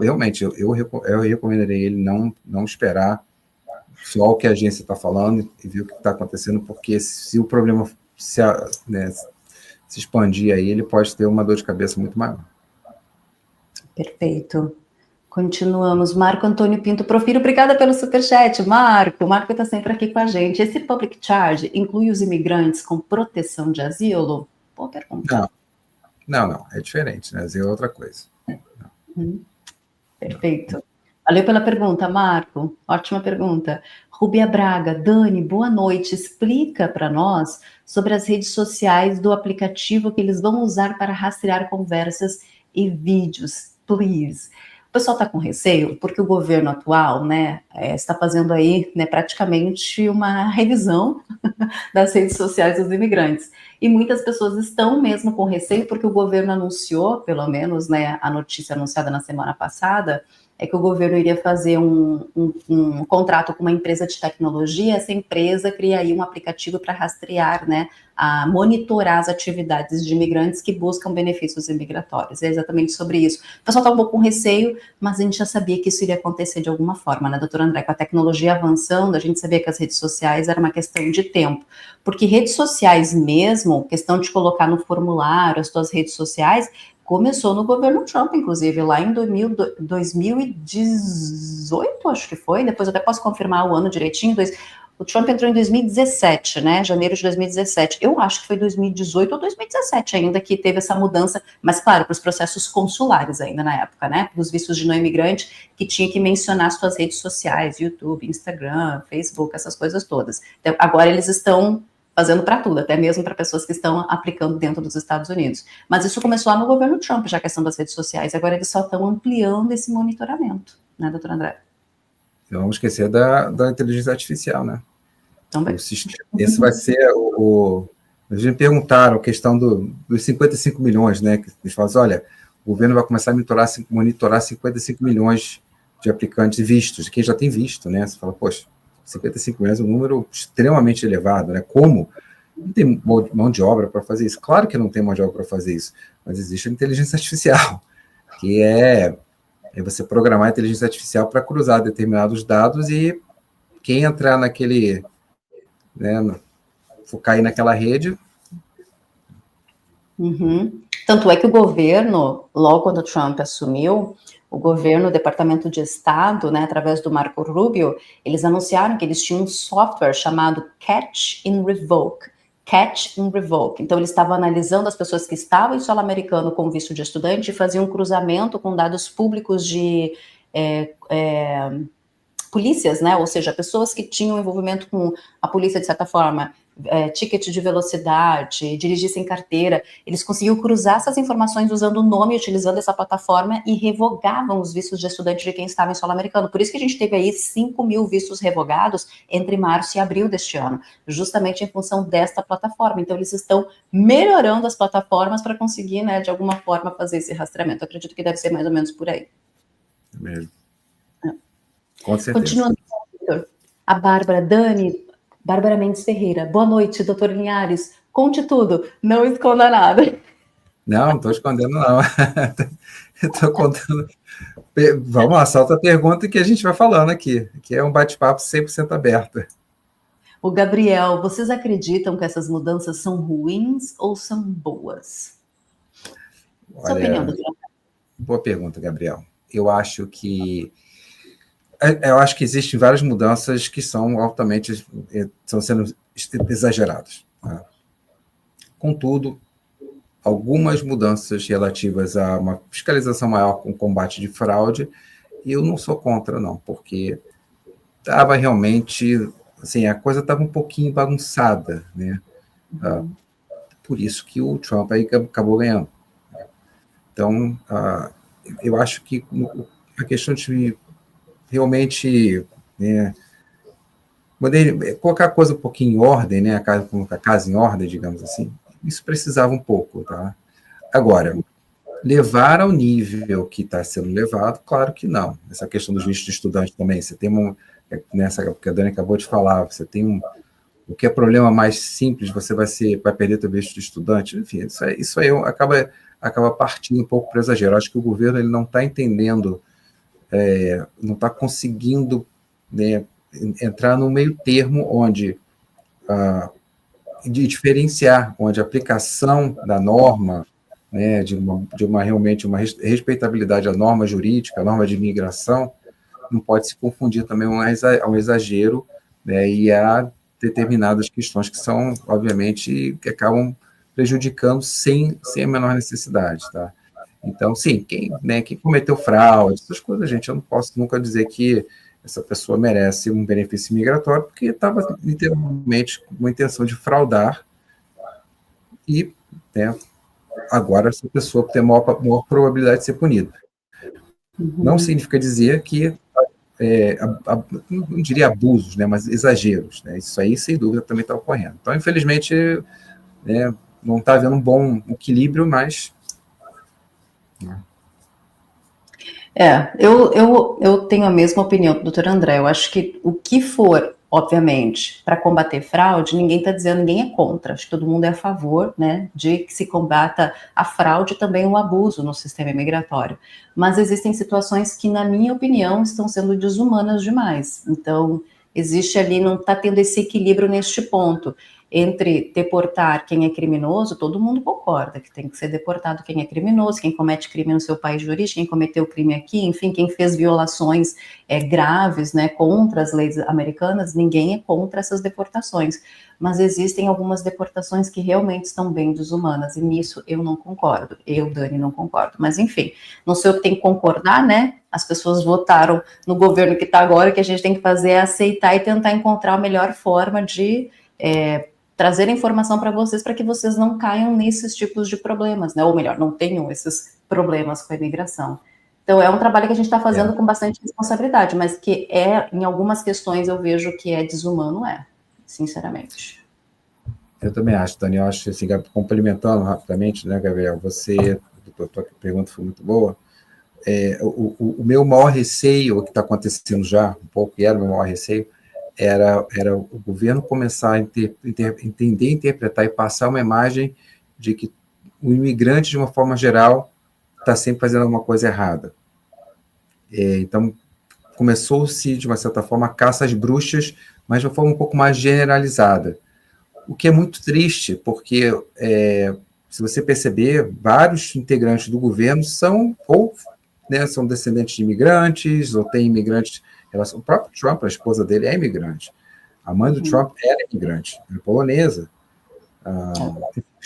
realmente, eu recomendaria ele não esperar só o que a agência está falando e ver o que está acontecendo, porque se o problema se expandir aí, ele pode ter uma dor de cabeça muito maior. Perfeito. Continuamos. Marco Antônio Pinto Profiro, obrigada pelo superchat, Marco. O Marco está sempre aqui com a gente. Esse public charge inclui os imigrantes com proteção de asilo? Boa pergunta. Não, é diferente, né? Asilo é outra coisa. Perfeito. Valeu pela pergunta, Marco. Ótima pergunta. Rubia Braga, Dani, boa noite. Explica para nós sobre as redes sociais do aplicativo que eles vão usar para rastrear conversas e vídeos, please. O pessoal está com receio porque o governo atual, né, está fazendo aí, né, praticamente uma revisão das redes sociais dos imigrantes. E muitas pessoas estão mesmo com receio porque o governo anunciou, pelo menos, né, a notícia anunciada na semana passada, é que o governo iria fazer um contrato com uma empresa de tecnologia, essa empresa criaria um aplicativo para rastrear, né, a monitorar as atividades de imigrantes que buscam benefícios imigratórios. É exatamente sobre isso. O pessoal está um pouco com receio, mas a gente já sabia que isso iria acontecer de alguma forma, né, doutor André? Com a tecnologia avançando, a gente sabia que as redes sociais era uma questão de tempo, porque redes sociais mesmo, questão de colocar no formulário as suas redes sociais, começou no governo Trump, inclusive, lá em 2018, acho que foi, depois eu até posso confirmar o ano direitinho, o Trump entrou em 2017, né, janeiro de 2017, eu acho que foi 2018 ou 2017 ainda que teve essa mudança, mas claro, para os processos consulares ainda na época, né, dos vistos de não imigrante, que tinha que mencionar suas redes sociais, YouTube, Instagram, Facebook, essas coisas todas. Então, agora eles estão fazendo para tudo, até mesmo para pessoas que estão aplicando dentro dos Estados Unidos. Mas isso começou lá no governo Trump, já a questão das redes sociais. Agora eles só estão ampliando esse monitoramento, né, doutor André? Não vamos esquecer da inteligência artificial, né? Também. Esse vai ser Eles me perguntaram a questão dos 55 milhões, né? Que eles falam assim, olha, o governo vai começar a monitorar 55 milhões de aplicantes vistos, quem já tem visto, né? Você fala, poxa, 55 milhões é um número extremamente elevado, né? Como? Não tem mão de obra para fazer isso. Claro que não tem mão de obra para fazer isso, mas existe a inteligência artificial, que é você programar a inteligência artificial para cruzar determinados dados e quem entrar naquele, né, cair naquela rede. Uhum. Tanto é que o governo, logo quando o Trump assumiu, o governo, o Departamento de Estado, né, através do Marco Rubio, eles anunciaram que eles tinham um software chamado Catch and Revoke. Catch and Revoke. Então, eles estavam analisando as pessoas que estavam em solo americano com visto de estudante e faziam um cruzamento com dados públicos de polícias, né? Ou seja, pessoas que tinham envolvimento com a polícia, de certa forma, ticket de velocidade, dirigir sem carteira, eles conseguiam cruzar essas informações usando o nome, utilizando essa plataforma e revogavam os vistos de estudante de quem estava em solo americano. Por isso que a gente teve aí 5 mil vistos revogados entre março e abril deste ano, justamente em função desta plataforma. Então, eles estão melhorando as plataformas para conseguir, né, de alguma forma, fazer esse rastreamento. Eu acredito que deve ser mais ou menos por aí. É mesmo. Com certeza. Continuando, a Bárbara Mendes Ferreira. Boa noite, doutor Linhares. Conte tudo, não esconda nada. Não estou escondendo, não. Estou contando. Vamos lá, solta a pergunta que a gente vai falando aqui, que é um bate-papo 100% aberto. O Gabriel, vocês acreditam que essas mudanças são ruins ou são boas? Sua opinião, doutor? Boa pergunta, Gabriel. Eu acho que existem várias mudanças que são altamente, estão sendo exageradas. Tá? Contudo, algumas mudanças relativas a uma fiscalização maior com combate de fraude, eu não sou contra, não, porque estava realmente, assim, a coisa estava um pouquinho bagunçada, né? Por isso que o Trump aí acabou ganhando. Então, eu acho que a questão de realmente, né, colocar a coisa um pouquinho em ordem, né, colocar a casa em ordem, digamos assim, isso precisava um pouco, tá? Agora, levar ao nível que está sendo levado, claro que não. Essa questão dos vistos de estudante também, você tem nessa que a Dani acabou de falar, você tem o que é problema mais simples, você vai perder seu visto de estudante, enfim, isso aí acaba partindo um pouco para o exagero. Acho que o governo ele não está entendendo, não está conseguindo, né, entrar no meio termo onde de diferenciar, onde a aplicação da norma, né, realmente uma respeitabilidade à norma jurídica, à norma de imigração, não pode se confundir também a um exagero, né, e a determinadas questões que são, obviamente, que acabam prejudicando sem a menor necessidade, tá? Então, sim, quem cometeu fraude, essas coisas, gente, eu não posso nunca dizer que essa pessoa merece um benefício migratório, porque estava literalmente com a intenção de fraudar e, né, agora essa pessoa tem maior probabilidade de ser punida. Não significa dizer que, não diria abusos, né, mas exageros. Né, isso aí, sem dúvida, também está ocorrendo. Então, infelizmente, né, não está havendo um bom equilíbrio, mas... Eu tenho a mesma opinião do doutor André. Eu acho que o que for, obviamente, para combater fraude, ninguém está dizendo, ninguém é contra. Acho que todo mundo é a favor, né, de que se combata a fraude e também o abuso no sistema imigratório. Mas existem situações que, na minha opinião, estão sendo desumanas demais. Então, existe ali, não está tendo esse equilíbrio neste ponto. Entre deportar quem é criminoso, todo mundo concorda que tem que ser deportado quem é criminoso, quem comete crime no seu país de origem, quem cometeu crime aqui, enfim, quem fez violações graves, né, contra as leis americanas, ninguém é contra essas deportações. Mas existem algumas deportações que realmente estão bem desumanas, e nisso eu não concordo. Eu, Dani, não concordo. Mas, enfim, não sei o que tem que concordar, né? As pessoas votaram no governo que está agora, o que a gente tem que fazer é aceitar e tentar encontrar a melhor forma de trazer informação para vocês, para que vocês não caiam nesses tipos de problemas, né? Ou melhor, não tenham esses problemas com a imigração. Então, é um trabalho que a gente está fazendo com bastante responsabilidade, mas que em algumas questões eu vejo que é desumano, sinceramente. Eu também acho, Dani, eu acho assim, complementando rapidamente, né, Gabriel, a tua pergunta foi muito boa. O meu maior receio, o que está acontecendo já, um pouco, e era o meu maior receio, era o governo começar a entender, interpretar e passar uma imagem de que o imigrante, de uma forma geral, está sempre fazendo alguma coisa errada. Então, começou-se, de uma certa forma, a caça às bruxas, mas de uma forma um pouco mais generalizada. O que é muito triste, porque, se você perceber, vários integrantes do governo são descendentes de imigrantes, ou têm imigrantes. O próprio Trump, a esposa dele, é imigrante. A mãe do Trump era imigrante, é polonesa.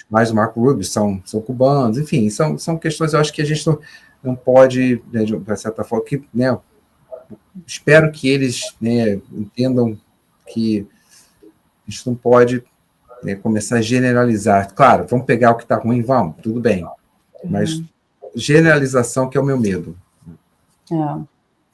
Mas o Marco Rubio são cubanos, enfim, são questões, eu acho que a gente não pode, né, de certa forma, né, espero que eles, né, entendam que a gente não pode, né, começar a generalizar. Claro, vamos pegar o que está ruim, vamos, tudo bem, mas generalização que é o meu medo.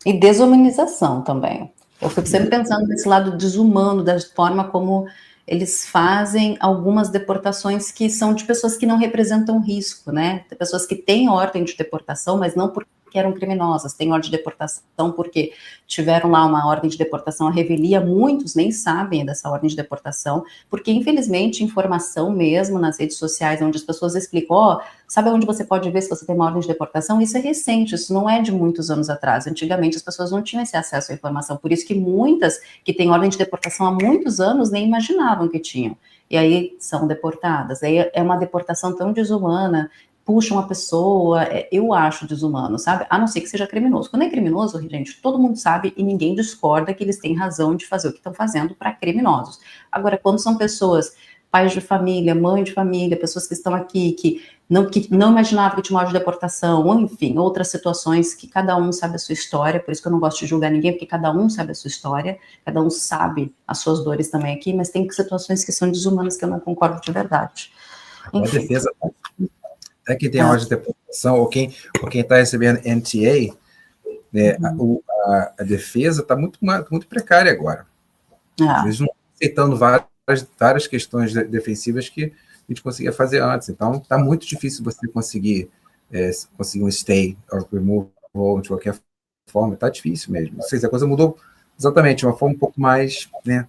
E desumanização também. Eu fico sempre pensando nesse lado desumano, da forma como eles fazem algumas deportações que são de pessoas que não representam risco, né? De pessoas que têm ordem de deportação, mas não porque eram criminosas, têm ordem de deportação porque tiveram lá uma ordem de deportação à revelia, muitos nem sabem dessa ordem de deportação, porque infelizmente informação mesmo nas redes sociais, onde as pessoas explicam, sabe onde você pode ver se você tem uma ordem de deportação? Isso é recente, isso não é de muitos anos atrás. Antigamente as pessoas não tinham esse acesso à informação, por isso que muitas que têm ordem de deportação há muitos anos nem imaginavam que tinham. E aí são deportadas. Aí é uma deportação tão desumana, puxa uma pessoa, eu acho desumano, sabe? A não ser que seja criminoso. Quando é criminoso, gente, todo mundo sabe e ninguém discorda que eles têm razão de fazer o que estão fazendo para criminosos. Agora, quando são pessoas, pais de família, mãe de família, pessoas que estão aqui, que não imaginavam que tinha uma ordem de deportação, ou enfim, outras situações que cada um sabe a sua história, por isso que eu não gosto de julgar ninguém, porque cada um sabe a sua história, cada um sabe as suas dores também aqui, mas tem situações que são desumanas que eu não concordo de verdade. Enfim. A defesa, até quem tem ordem de deportação, ou quem está recebendo NTA, né, a defesa está muito precária agora. Eles não estão aceitando várias questões defensivas que a gente conseguia fazer antes. Então, está muito difícil você conseguir um stay or removal de qualquer forma. Está difícil mesmo. Não sei se a coisa mudou exatamente de uma forma um pouco mais, né,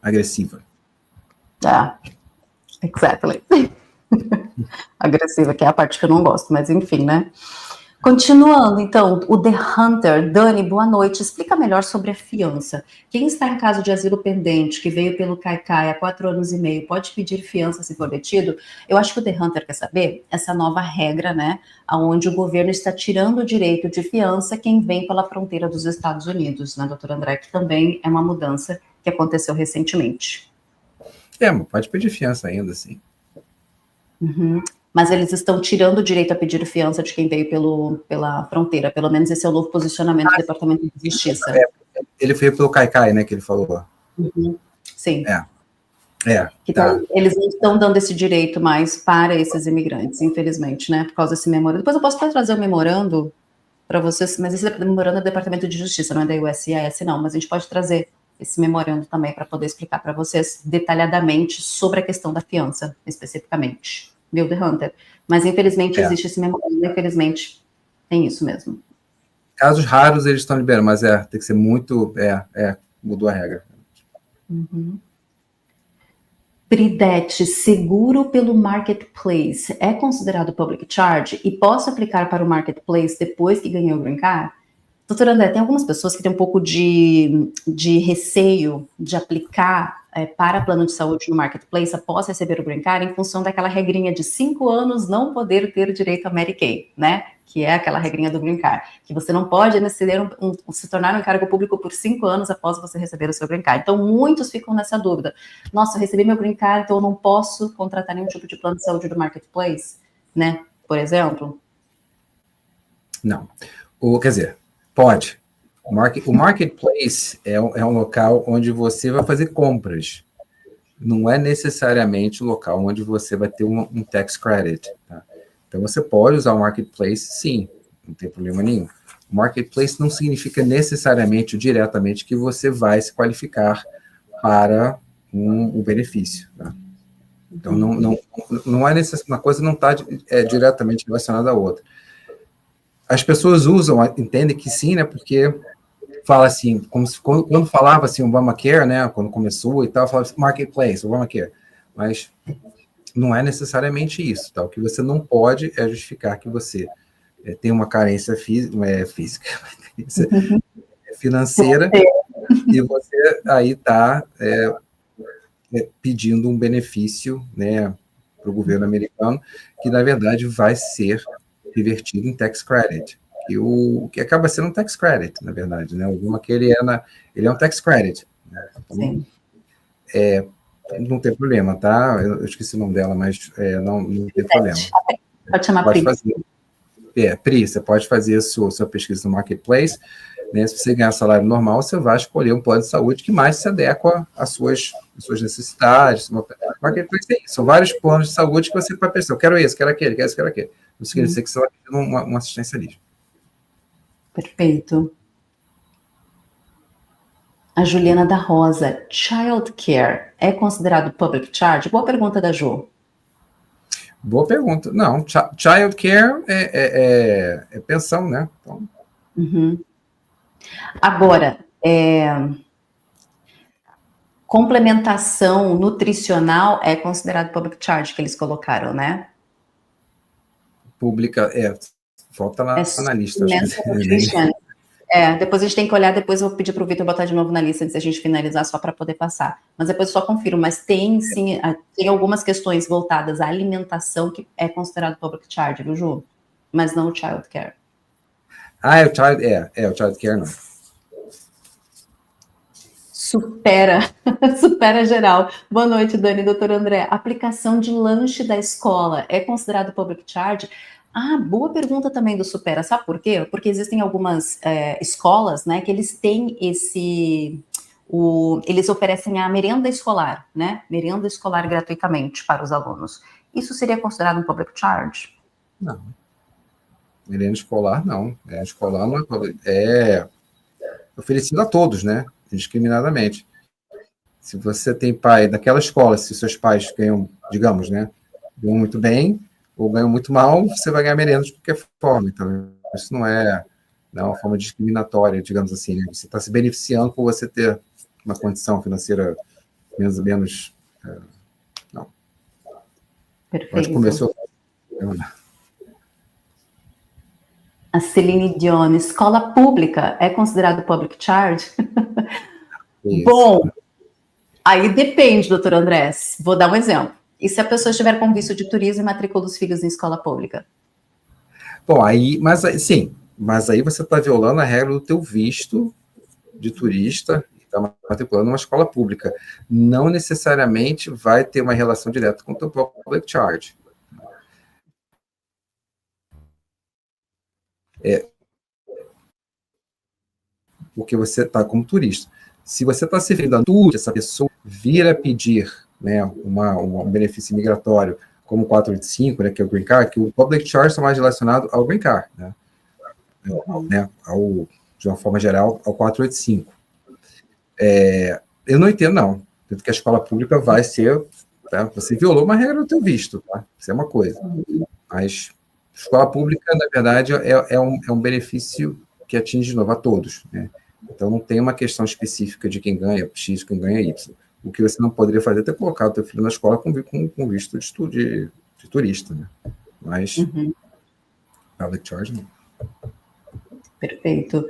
agressiva. Exactly. Agressiva, que é a parte que eu não gosto, mas enfim, né? Continuando, então, o The Hunter. Dani, boa noite. Explica melhor sobre a fiança. Quem está em caso de asilo pendente, que veio pelo CAICAI há 4 anos e meio, pode pedir fiança se for detido? Eu acho que o The Hunter quer saber essa nova regra, né? Onde o governo está tirando o direito de fiança quem vem pela fronteira dos Estados Unidos, né, doutor André? Que também é uma mudança que aconteceu recentemente. Pode pedir fiança ainda, sim. Mas eles estão tirando o direito a pedir fiança de quem veio pela fronteira. Pelo menos esse é o novo posicionamento do Departamento de Justiça. Ele veio pelo CAICAI, né, que ele falou. Sim. Eles não estão dando esse direito mais para esses imigrantes, infelizmente, né, por causa desse memorando. Depois eu posso até trazer um memorando para vocês, mas esse memorando é do Departamento de Justiça, não é da USCIS, não, mas a gente pode trazer esse memorando também para poder explicar para vocês detalhadamente sobre a questão da fiança, especificamente. Viu, The Hunter? Mas, infelizmente, existe esse memorando, infelizmente, Tem isso mesmo. Casos raros eles estão liberando, mas tem que ser muito... mudou a regra. Uhum. Pridete, seguro pelo Marketplace, é considerado Public Charge e posso aplicar para o Marketplace depois que ganhei o Green Card? Doutora André, tem algumas pessoas que têm um pouco de receio de aplicar para plano de saúde no Marketplace após receber o Green Card em função daquela regrinha de 5 anos não poder ter direito a Medicaid, né? Que é aquela regrinha do Green Card, que você não pode se tornar um cargo público por 5 anos após você receber o seu Green Card. Então, muitos ficam nessa dúvida. Nossa, eu recebi meu Green Card, então eu não posso contratar nenhum tipo de plano de saúde do Marketplace, né? Por exemplo? Não. Quer dizer, pode. O Marketplace é um local onde você vai fazer compras. Não é necessariamente o local onde você vai ter um tax credit, tá? Então, você pode usar o Marketplace, sim, não tem problema nenhum. O Marketplace não significa necessariamente, diretamente, que você vai se qualificar para um benefício, tá? Então, não é uma coisa não está diretamente relacionada à outra. As pessoas entendem que sim, né, porque fala assim, quando falava assim, Obamacare, né, quando começou e tal, falava assim, Marketplace, Obamacare, mas não é necessariamente isso, tá? O que você não pode é justificar que você tem uma carência física, financeira, e você aí está pedindo um benefício, né, para o governo americano, que na verdade vai ser revertido em tax credit, que acaba sendo um tax credit, na verdade, né? O Obamacare ele é um tax credit, né? Então, não tem problema, tá? Eu esqueci o nome dela, mas não tem problema. Pode chamar Pri. Pri, você pode fazer a sua pesquisa no Marketplace, né? Se você ganhar salário normal, você vai escolher um plano de saúde que mais se adequa às suas necessidades. Marketplace é isso, são vários planos de saúde que você vai pensar, eu quero esse, quero aquele, quero esse, quero aquele. Não significa que você vai pedir um assistencialismo. Perfeito. A Juliana da Rosa, Child Care é considerado public charge? Boa pergunta da Ju. Boa pergunta. Não, Child Care é pensão, né? Então... Agora, complementação nutricional é considerado public charge, que eles colocaram, né? Pública, volta lá na lista. Depois a gente tem que olhar, depois eu vou pedir para o Vitor botar de novo na lista antes da gente finalizar, só para poder passar. Mas depois eu só confiro, mas tem sim, tem algumas questões voltadas à alimentação que é considerado public charge, viu, Ju? Mas não o child care. O child care não. Supera geral. Boa noite, Dani, doutor André. Aplicação de lanche da escola é considerado public charge? Boa pergunta também do Supera. Sabe por quê? Porque existem algumas escolas, né, que eles têm eles oferecem a merenda escolar, né? Merenda escolar gratuitamente para os alunos. Isso seria considerado um public charge? Não. Merenda escolar, não. Merenda escolar não é oferecido a todos, né? Indiscriminadamente. Se você tem pai daquela escola, se seus pais ganham, digamos, né? Ganham muito bem, ou ganham muito mal, você vai ganhar merenda de qualquer forma. Então, isso não é uma forma discriminatória, digamos assim, né? Você está se beneficiando por você ter uma condição financeira menos não. Perfeito. Pode começar. A Celine Dion, escola pública é considerado public charge? Isso. Bom, aí depende, doutor André. Vou dar um exemplo. E se a pessoa estiver com visto de turismo e matricula os filhos em escola pública? Bom, mas aí você está violando a regra do teu visto de turista e está matriculando uma escola pública. Não necessariamente vai ter uma relação direta com o teu public charge. Porque você está como turista. Se você está se referindo a tudo, essa pessoa vir a pedir, né, um benefício migratório como o 485, né, que é o Green Card, que o public charge está mais relacionado ao Green Card, né, de uma forma geral, ao 485. Eu não entendo, não. Tanto que a escola pública vai ser... Tá, você violou uma regra do teu visto, tá? Isso é uma coisa. Mas Escola pública, na verdade, é um benefício que atinge, de novo, a todos, né? Então, não tem uma questão específica de quem ganha X, quem ganha Y. O que você não poderia fazer é ter colocado o teu filho na escola com visto de turista, né? Mas, public charge, não. Perfeito.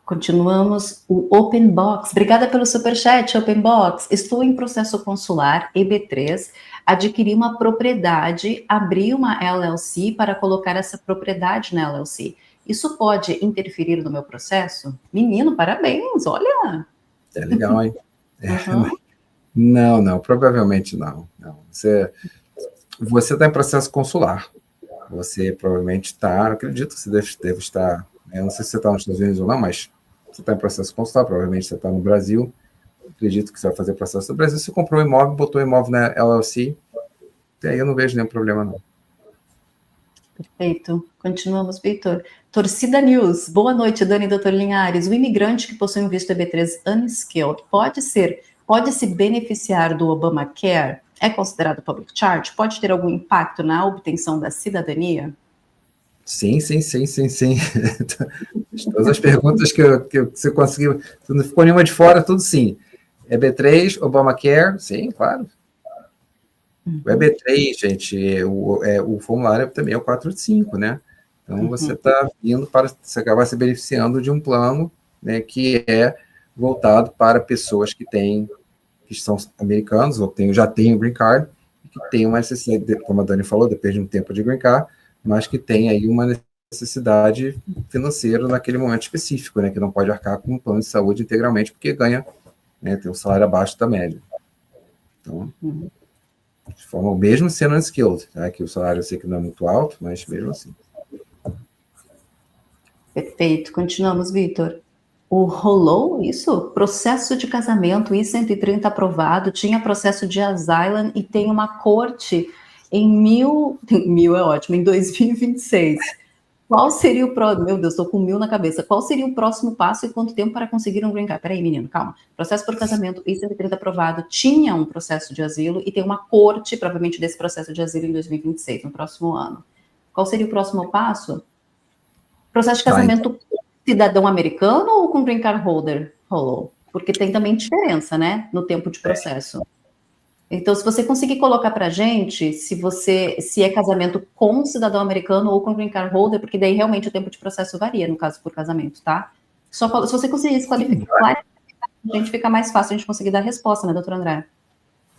Continuamos o Open Box. Obrigada pelo superchat, Open Box. Estou em processo consular, EB3, adquiri uma propriedade, abri uma LLC para colocar essa propriedade na LLC. Isso pode interferir no meu processo? Menino, parabéns, olha. É legal, hein? Não, provavelmente não. Você está em processo consular. Você provavelmente está, acredito que você deve estar, eu não sei se você está nos Estados Unidos ou não, mas você está em processo consular, provavelmente você está no Brasil, acredito que você vai fazer processo no Brasil, você comprou um imóvel, botou o imóvel na LLC, e aí eu não vejo nenhum problema, não. Perfeito. Continuamos, Vitor. Torcida News. Boa noite, Dani e Dr. Linhares. O imigrante que possui um visto EB3 unskilled pode se beneficiar do Obamacare? É considerado public charge? Pode ter algum impacto na obtenção da cidadania? Sim. Todas as perguntas que você conseguiu, não ficou nenhuma de fora, tudo sim. EB3, Obamacare, sim, claro. O EB3, gente, o formulário também é o 485, né? Então, você está vindo você vai se beneficiando de um plano, né, que é voltado para pessoas que são americanos, ou já têm o green card, e que têm uma necessidade, como a Dani falou, depende de um tempo de green card, mas que tem aí uma necessidade financeira naquele momento específico, né, que não pode arcar com um plano de saúde integralmente, porque ganha, né, tem um salário abaixo da média. Então, de forma, mesmo sendo unskilled, tá? Que o salário eu sei que não é muito alto, mas mesmo assim. Perfeito. Continuamos, Vitor. Rolou isso? Processo de casamento, I-130 aprovado, tinha processo de asylum e tem uma corte em em 2026. Qual seria o próximo? Meu Deus, estou com 1000 na cabeça. Qual seria o próximo passo e quanto tempo para conseguir um green card? Peraí, menino, calma. Processo por casamento, I-130 aprovado, tinha um processo de asilo e tem uma corte, provavelmente, desse processo de asilo em 2026, no próximo ano. Qual seria o próximo passo? Processo de casamento com cidadão americano ou com green card holder? Rolou. Porque tem também diferença, né, no tempo de processo. Então, se você conseguir colocar para a gente se é casamento com cidadão americano ou com green card holder, porque daí realmente o tempo de processo varia, no caso, por casamento, tá? Se você conseguir esclarecer, a gente fica mais fácil a gente conseguir dar a resposta, né, doutor André?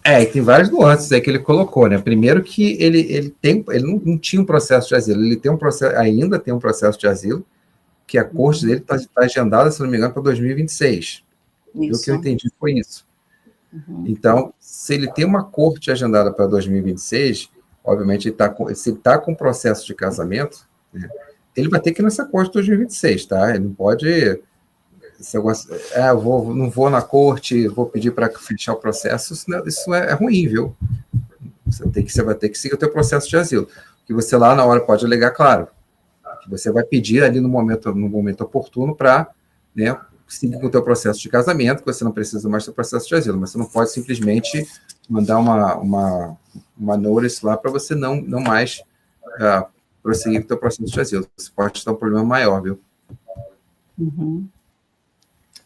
E tem vários nuances aí que ele colocou, né? Primeiro que ele não tinha um processo de asilo, ainda tem um processo de asilo, que a corte dele está agendada, se não me engano, para 2026. O que eu entendi foi isso. Então, se ele tem uma corte agendada para 2026, obviamente, se ele está com processo de casamento, né, ele vai ter que ir nessa corte de 2026, tá? Ele não pode... não vou na corte, vou pedir para fechar o processo, isso é ruim, viu? Você vai ter que seguir o teu processo de asilo. Que você lá na hora pode alegar, claro, que você vai pedir ali no momento oportuno para, né, seguir com o teu processo de casamento, que você não precisa mais do processo de asilo, mas você não pode simplesmente mandar uma notice lá para você não mais prosseguir com o teu processo de asilo. Você pode ter um problema maior, viu?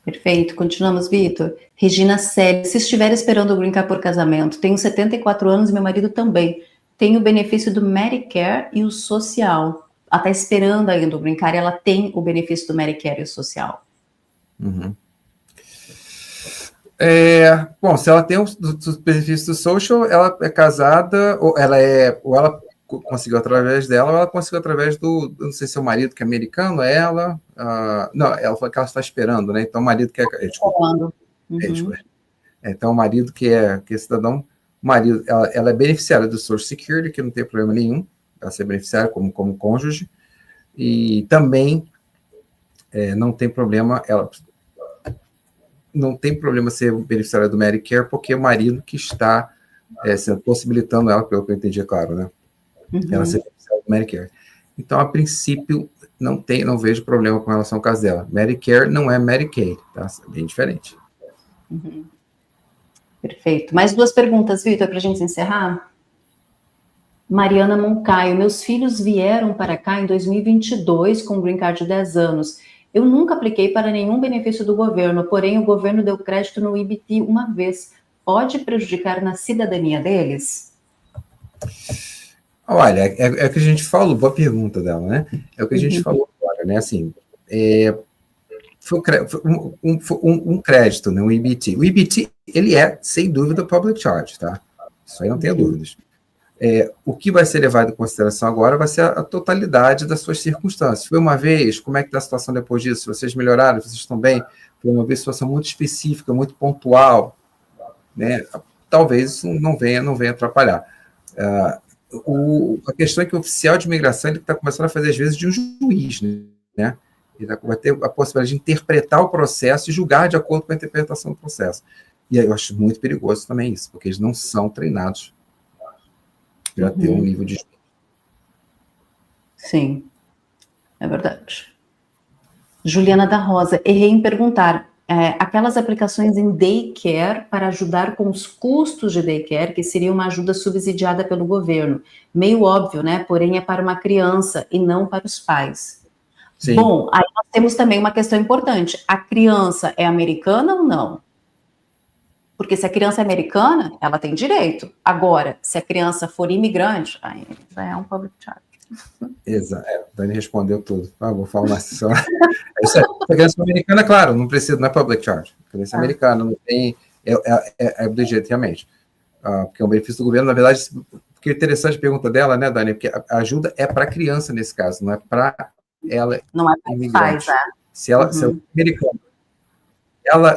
Perfeito. Continuamos, Vitor. Regina Célio, se estiver esperando o green card por casamento, tenho 74 anos e meu marido também. Tem o benefício do Medicare e o social. Ela está esperando ainda o green card, ela tem o benefício do Medicare e o social. Bom, se ela tem os benefícios do social, ela é casada, ou ela conseguiu através dela, ou ela conseguiu através não sei se é o marido que é americano, não, ela falou que ela está esperando, né? Então o marido que então o marido que é cidadão, ela é beneficiária do Social Security, que não tem problema nenhum, ela ser beneficiária como cônjuge, e também não tem problema, ela não tem problema ser beneficiária do Medicare, porque é o marido que está possibilitando ela, pelo que eu entendi, é claro, né? Ela ser beneficiária do Medicare. Então, a princípio, não vejo problema com relação ao caso dela. Medicare não é Medicaid, tá? É bem diferente. Perfeito. Mais duas perguntas, Vitor, para a gente encerrar? Mariana Moncaio, meus filhos vieram para cá em 2022 com green card de 10 anos. Eu nunca apliquei para nenhum benefício do governo, porém o governo deu crédito no IBT uma vez. Pode prejudicar na cidadania deles? Olha, é o que a gente falou, boa pergunta dela, né? É o que a gente falou agora, né? Assim, foi um crédito, né? Um IBT. O IBT, ele é, sem dúvida, public charge, tá? Isso aí não tenha dúvidas. O que vai ser levado em consideração agora vai ser a totalidade das suas circunstâncias. Foi uma vez, como é que está a situação depois disso? Se vocês melhoraram, vocês estão bem? Foi uma vez situação muito específica, muito pontual, né? Talvez isso não venha atrapalhar. A questão é que o oficial de imigração ele está começando a fazer, às vezes, de um juiz, né? Ele vai ter a possibilidade de interpretar o processo e julgar de acordo com a interpretação do processo. E aí eu acho muito perigoso também isso, porque eles não são treinados para ter um nível de... Sim, é verdade. Juliana da Rosa, errei em perguntar. Aquelas aplicações em daycare para ajudar com os custos de daycare, que seria uma ajuda subsidiada pelo governo. Meio óbvio, né? Porém, é para uma criança e não para os pais. Sim. Bom, aí nós temos também uma questão importante. A criança é americana ou não? Porque se a criança é americana, ela tem direito. Agora, se a criança for imigrante, aí já é um public charge. Exato. Dani respondeu tudo. Vou falar mais só. É isso aí. Se a criança é americana, claro, não precisa, não é public charge. A criança é americana, não tem. É do jeito, realmente. Porque é um benefício do governo, na verdade, porque é interessante a pergunta dela, né, Dani? Porque a ajuda é para a criança nesse caso, não é para ela. Não é para imigrante. Pais, se ela é americana,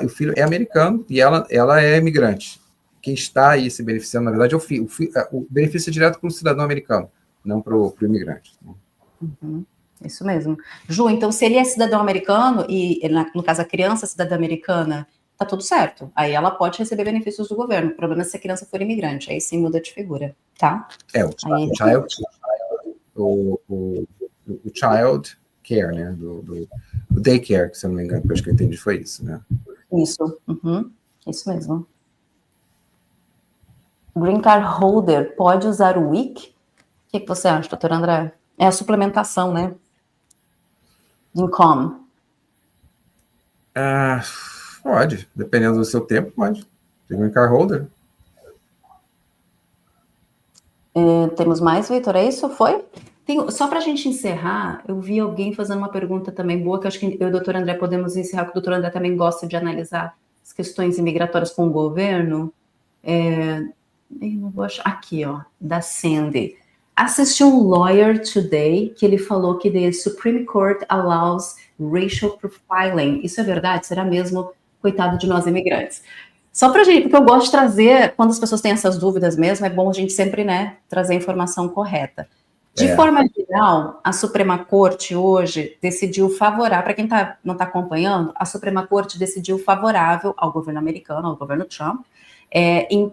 o filho é americano e ela é imigrante. Quem está aí se beneficiando, na verdade, é o filho. O benefício é direto para o cidadão americano, não para o imigrante. Isso mesmo. Ju, então, se ele é cidadão americano, e no caso a criança é cidadã americana, tá tudo certo. Aí ela pode receber benefícios do governo. O problema é se a criança for imigrante. Aí sim muda de figura, tá? O child care, né? Do daycare, que se eu não me engano, acho que eu entendi, foi isso, né? Isso mesmo. Green Card Holder pode usar o WIC? O que você acha, doutor André? É a suplementação, né? De income. Pode, dependendo do seu tempo, pode. Tem Green Card Holder. Temos mais, Vitor? É isso? Foi? Só para a gente encerrar, eu vi alguém fazendo uma pergunta também boa, que eu acho que eu e o doutor André podemos encerrar, porque o doutor André também gosta de analisar as questões imigratórias com o governo. Eu não vou achar. Aqui, ó, da Sandy. Assisti um lawyer today que ele falou que the Supreme Court allows racial profiling. Isso é verdade? Será mesmo? Coitado de nós imigrantes. Só pra gente, porque eu gosto de trazer, quando as pessoas têm essas dúvidas mesmo, é bom a gente sempre, né, trazer a informação correta. De forma geral, a Suprema Corte hoje decidiu favorável, para quem não está acompanhando, a Suprema Corte decidiu favorável ao governo americano, ao governo Trump, em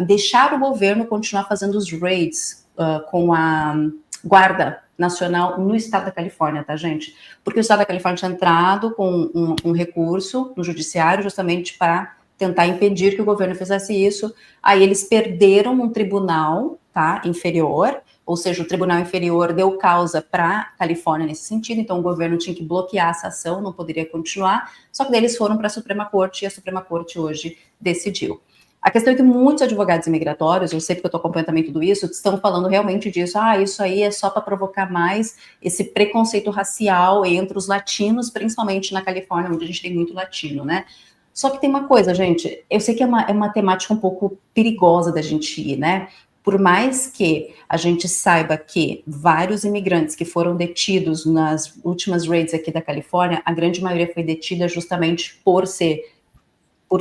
deixar o governo continuar fazendo os raids com a Guarda Nacional no estado da Califórnia, tá, gente? Porque o estado da Califórnia tinha entrado com um recurso no judiciário justamente para tentar impedir que o governo fizesse isso. Aí eles perderam um tribunal, tá, inferior, ou seja, o tribunal inferior deu causa para a Califórnia nesse sentido, então o governo tinha que bloquear essa ação, não poderia continuar, só que daí eles foram para a Suprema Corte, e a Suprema Corte hoje decidiu. A questão é que muitos advogados imigratórios, eu sei porque eu estou acompanhando também tudo isso, estão falando realmente disso, isso aí é só para provocar mais esse preconceito racial entre os latinos, principalmente na Califórnia, onde a gente tem muito latino, né? Só que tem uma coisa, gente, eu sei que é uma temática um pouco perigosa da gente ir, né? Por mais que a gente saiba que vários imigrantes que foram detidos nas últimas raids aqui da Califórnia, a grande maioria foi detida justamente por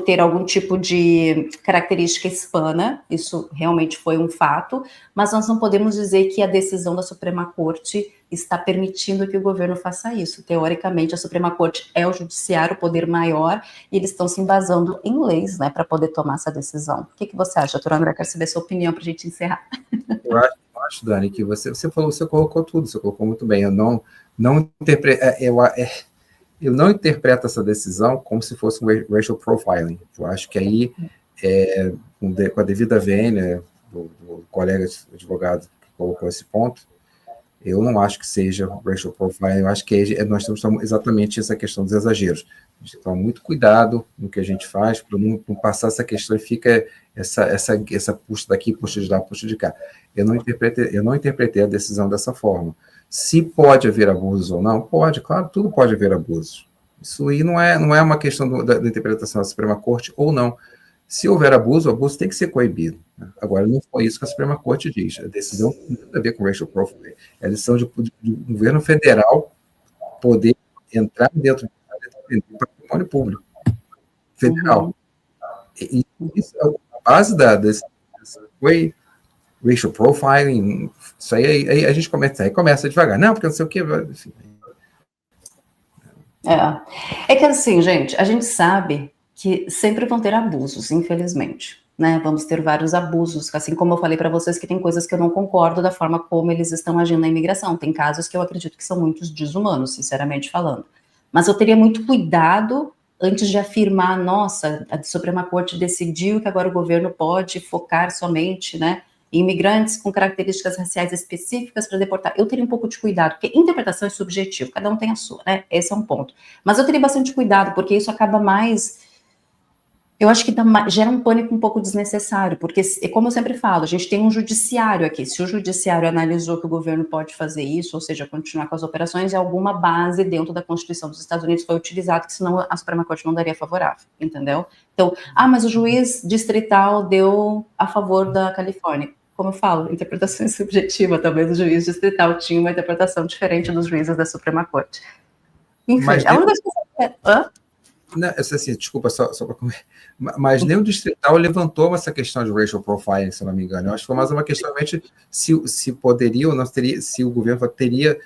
ter algum tipo de característica hispana, isso realmente foi um fato, mas nós não podemos dizer que a decisão da Suprema Corte está permitindo que o governo faça isso. Teoricamente, a Suprema Corte é o judiciário, o poder maior, e eles estão se embasando em leis, né, para poder tomar essa decisão. O que você acha, doutor André? Quero saber a sua opinião para a gente encerrar. Eu acho, Dani, que você falou, você colocou tudo, você colocou muito bem. Eu não interpreto essa decisão como se fosse um racial profiling. Eu acho que aí, com a devida vênia do colega advogado que colocou esse ponto, eu não acho que seja racial profiling, eu acho que nós temos exatamente essa questão dos exageros. A gente tem que tomar muito cuidado no que a gente faz, para não passar essa questão e fica essa puxa daqui, puxa de lá, puxa de cá. Eu não interpretei a decisão dessa forma. Se pode haver abusos ou não, pode, claro, tudo pode haver abusos. Isso aí não é uma questão da interpretação da Suprema Corte ou não. Se houver abuso, o abuso tem que ser coibido. Né? Agora, não foi isso que a Suprema Corte diz. A decisão não tem nada a ver com racial profiling. É a decisão do governo federal poder entrar dentro do patrimônio público federal. E isso é a base dessa foi racial profiling. Isso aí a gente começa devagar. Não, porque não sei o quê. Enfim. É que assim, gente, a gente sabe que sempre vão ter abusos, infelizmente, né? Vamos ter vários abusos, assim como eu falei para vocês que tem coisas que eu não concordo da forma como eles estão agindo na imigração. Tem casos que eu acredito que são muito desumanos, sinceramente falando. Mas eu teria muito cuidado antes de afirmar, nossa, a Suprema Corte decidiu que agora o governo pode focar somente, né, em imigrantes com características raciais específicas para deportar. Eu teria um pouco de cuidado, porque interpretação é subjetiva, cada um tem a sua, né? Esse é um ponto. Mas eu teria bastante cuidado, porque isso acaba mais... Eu acho que gera um pânico um pouco desnecessário, porque, como eu sempre falo, a gente tem um judiciário aqui. Se o judiciário analisou que o governo pode fazer isso, ou seja, continuar com as operações, alguma base dentro da Constituição dos Estados Unidos foi utilizada, que senão a Suprema Corte não daria favorável, entendeu? Então, mas o juiz distrital deu a favor da Califórnia. Como eu falo, interpretação subjetiva, talvez o juiz distrital tinha uma interpretação diferente dos juízes da Suprema Corte. Enfim, a única coisa... Não, assim, desculpa, só para comer. Mas nem o distrital levantou essa questão de racial profiling, se não me engano. Eu acho que foi mais uma questão realmente se poderia ou não teria, se o governo teria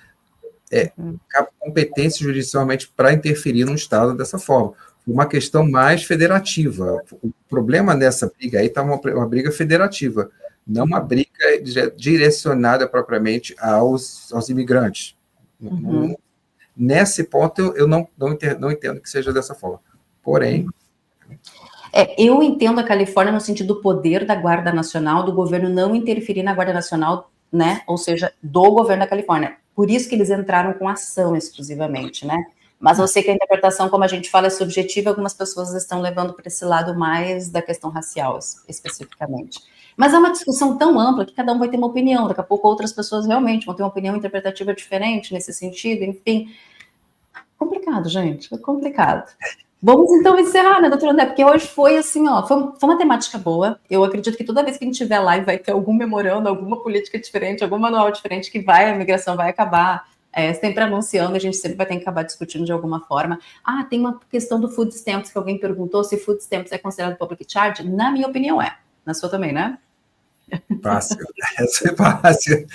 competência judicialmente para interferir no Estado dessa forma. Uma questão mais federativa. O problema nessa briga aí está uma briga federativa, não uma briga direcionada propriamente aos imigrantes. Uhum. Nesse ponto, eu não entendo que seja dessa forma. Porém... eu entendo a Califórnia no sentido do poder da Guarda Nacional, do governo não interferir na Guarda Nacional, né? Ou seja, do governo da Califórnia. Por isso que eles entraram com ação exclusivamente, né? Mas eu sei que a interpretação, como a gente fala, é subjetiva, algumas pessoas estão levando para esse lado mais da questão racial, especificamente. Mas é uma discussão tão ampla que cada um vai ter uma opinião, daqui a pouco outras pessoas realmente vão ter uma opinião interpretativa diferente nesse sentido, enfim. Complicado, gente, é complicado. Vamos então encerrar, né, doutora André? Porque hoje foi assim, ó, foi uma temática boa. Eu acredito que toda vez que a gente tiver live vai ter algum memorando, alguma política diferente, algum manual diferente que a imigração vai acabar sempre anunciando, a gente sempre vai ter que acabar discutindo de alguma forma. Tem uma questão do food stamps que alguém perguntou se food stamps é considerado public charge. Na minha opinião é. Na sua também, né? Fácil. Essa é fácil.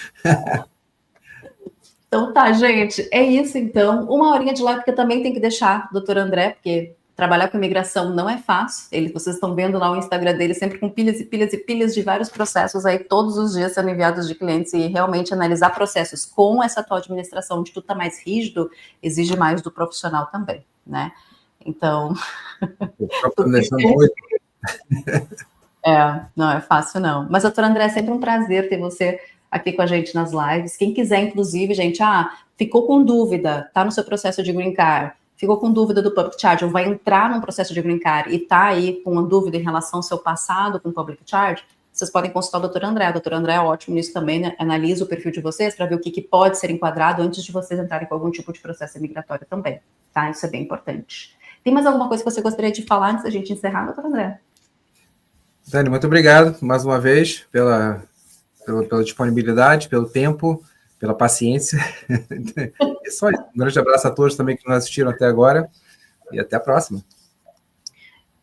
Então tá, gente, é isso então. Uma horinha de live que eu também tenho que deixar, doutor André, porque trabalhar com imigração não é fácil. Vocês estão vendo lá o Instagram dele sempre com pilhas e pilhas e pilhas de vários processos aí, todos os dias sendo enviados de clientes, e realmente analisar processos com essa atual administração, onde tudo está mais rígido, exige mais do profissional também, né? Então... não é fácil não. Mas, doutor André, é sempre um prazer ter você aqui com a gente nas lives. Quem quiser, inclusive, gente, ficou com dúvida, tá no seu processo de Green Card, ficou com dúvida do Public Charge, ou vai entrar num processo de Green Card e tá aí com uma dúvida em relação ao seu passado com Public Charge, vocês podem consultar o doutor André. O doutor André é ótimo nisso também, né? Analisa o perfil de vocês para ver o que pode ser enquadrado antes de vocês entrarem com algum tipo de processo imigratório também, tá? Isso é bem importante. Tem mais alguma coisa que você gostaria de falar antes da gente encerrar, doutor André? Dani, muito obrigado mais uma vez pela disponibilidade, pelo tempo, pela paciência. É só isso. Um grande abraço a todos também que nos assistiram até agora e até a próxima.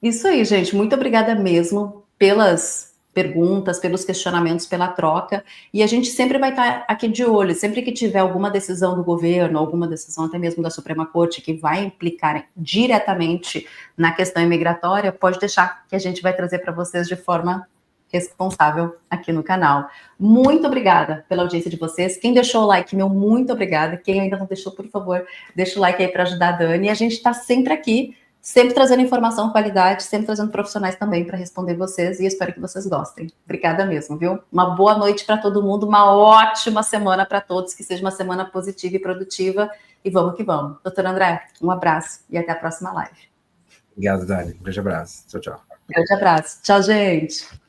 Isso aí, gente. Muito obrigada mesmo pelas perguntas, pelos questionamentos, pela troca. E a gente sempre vai estar aqui de olho. Sempre que tiver alguma decisão do governo, alguma decisão até mesmo da Suprema Corte que vai implicar diretamente na questão imigratória, pode deixar que a gente vai trazer para vocês de forma responsável aqui no canal. Muito obrigada pela audiência de vocês. Quem deixou o like, meu muito obrigada. Quem ainda não deixou, por favor, deixa o like aí para ajudar a Dani. E a gente está sempre aqui, sempre trazendo informação, qualidade, sempre trazendo profissionais também para responder vocês, e espero que vocês gostem. Obrigada mesmo, viu? Uma boa noite para todo mundo, uma ótima semana para todos, que seja uma semana positiva e produtiva, e vamos que vamos. Doutor André, um abraço e até a próxima live. Obrigado, Dani. Um grande abraço. Tchau, tchau. Grande abraço. Tchau, gente.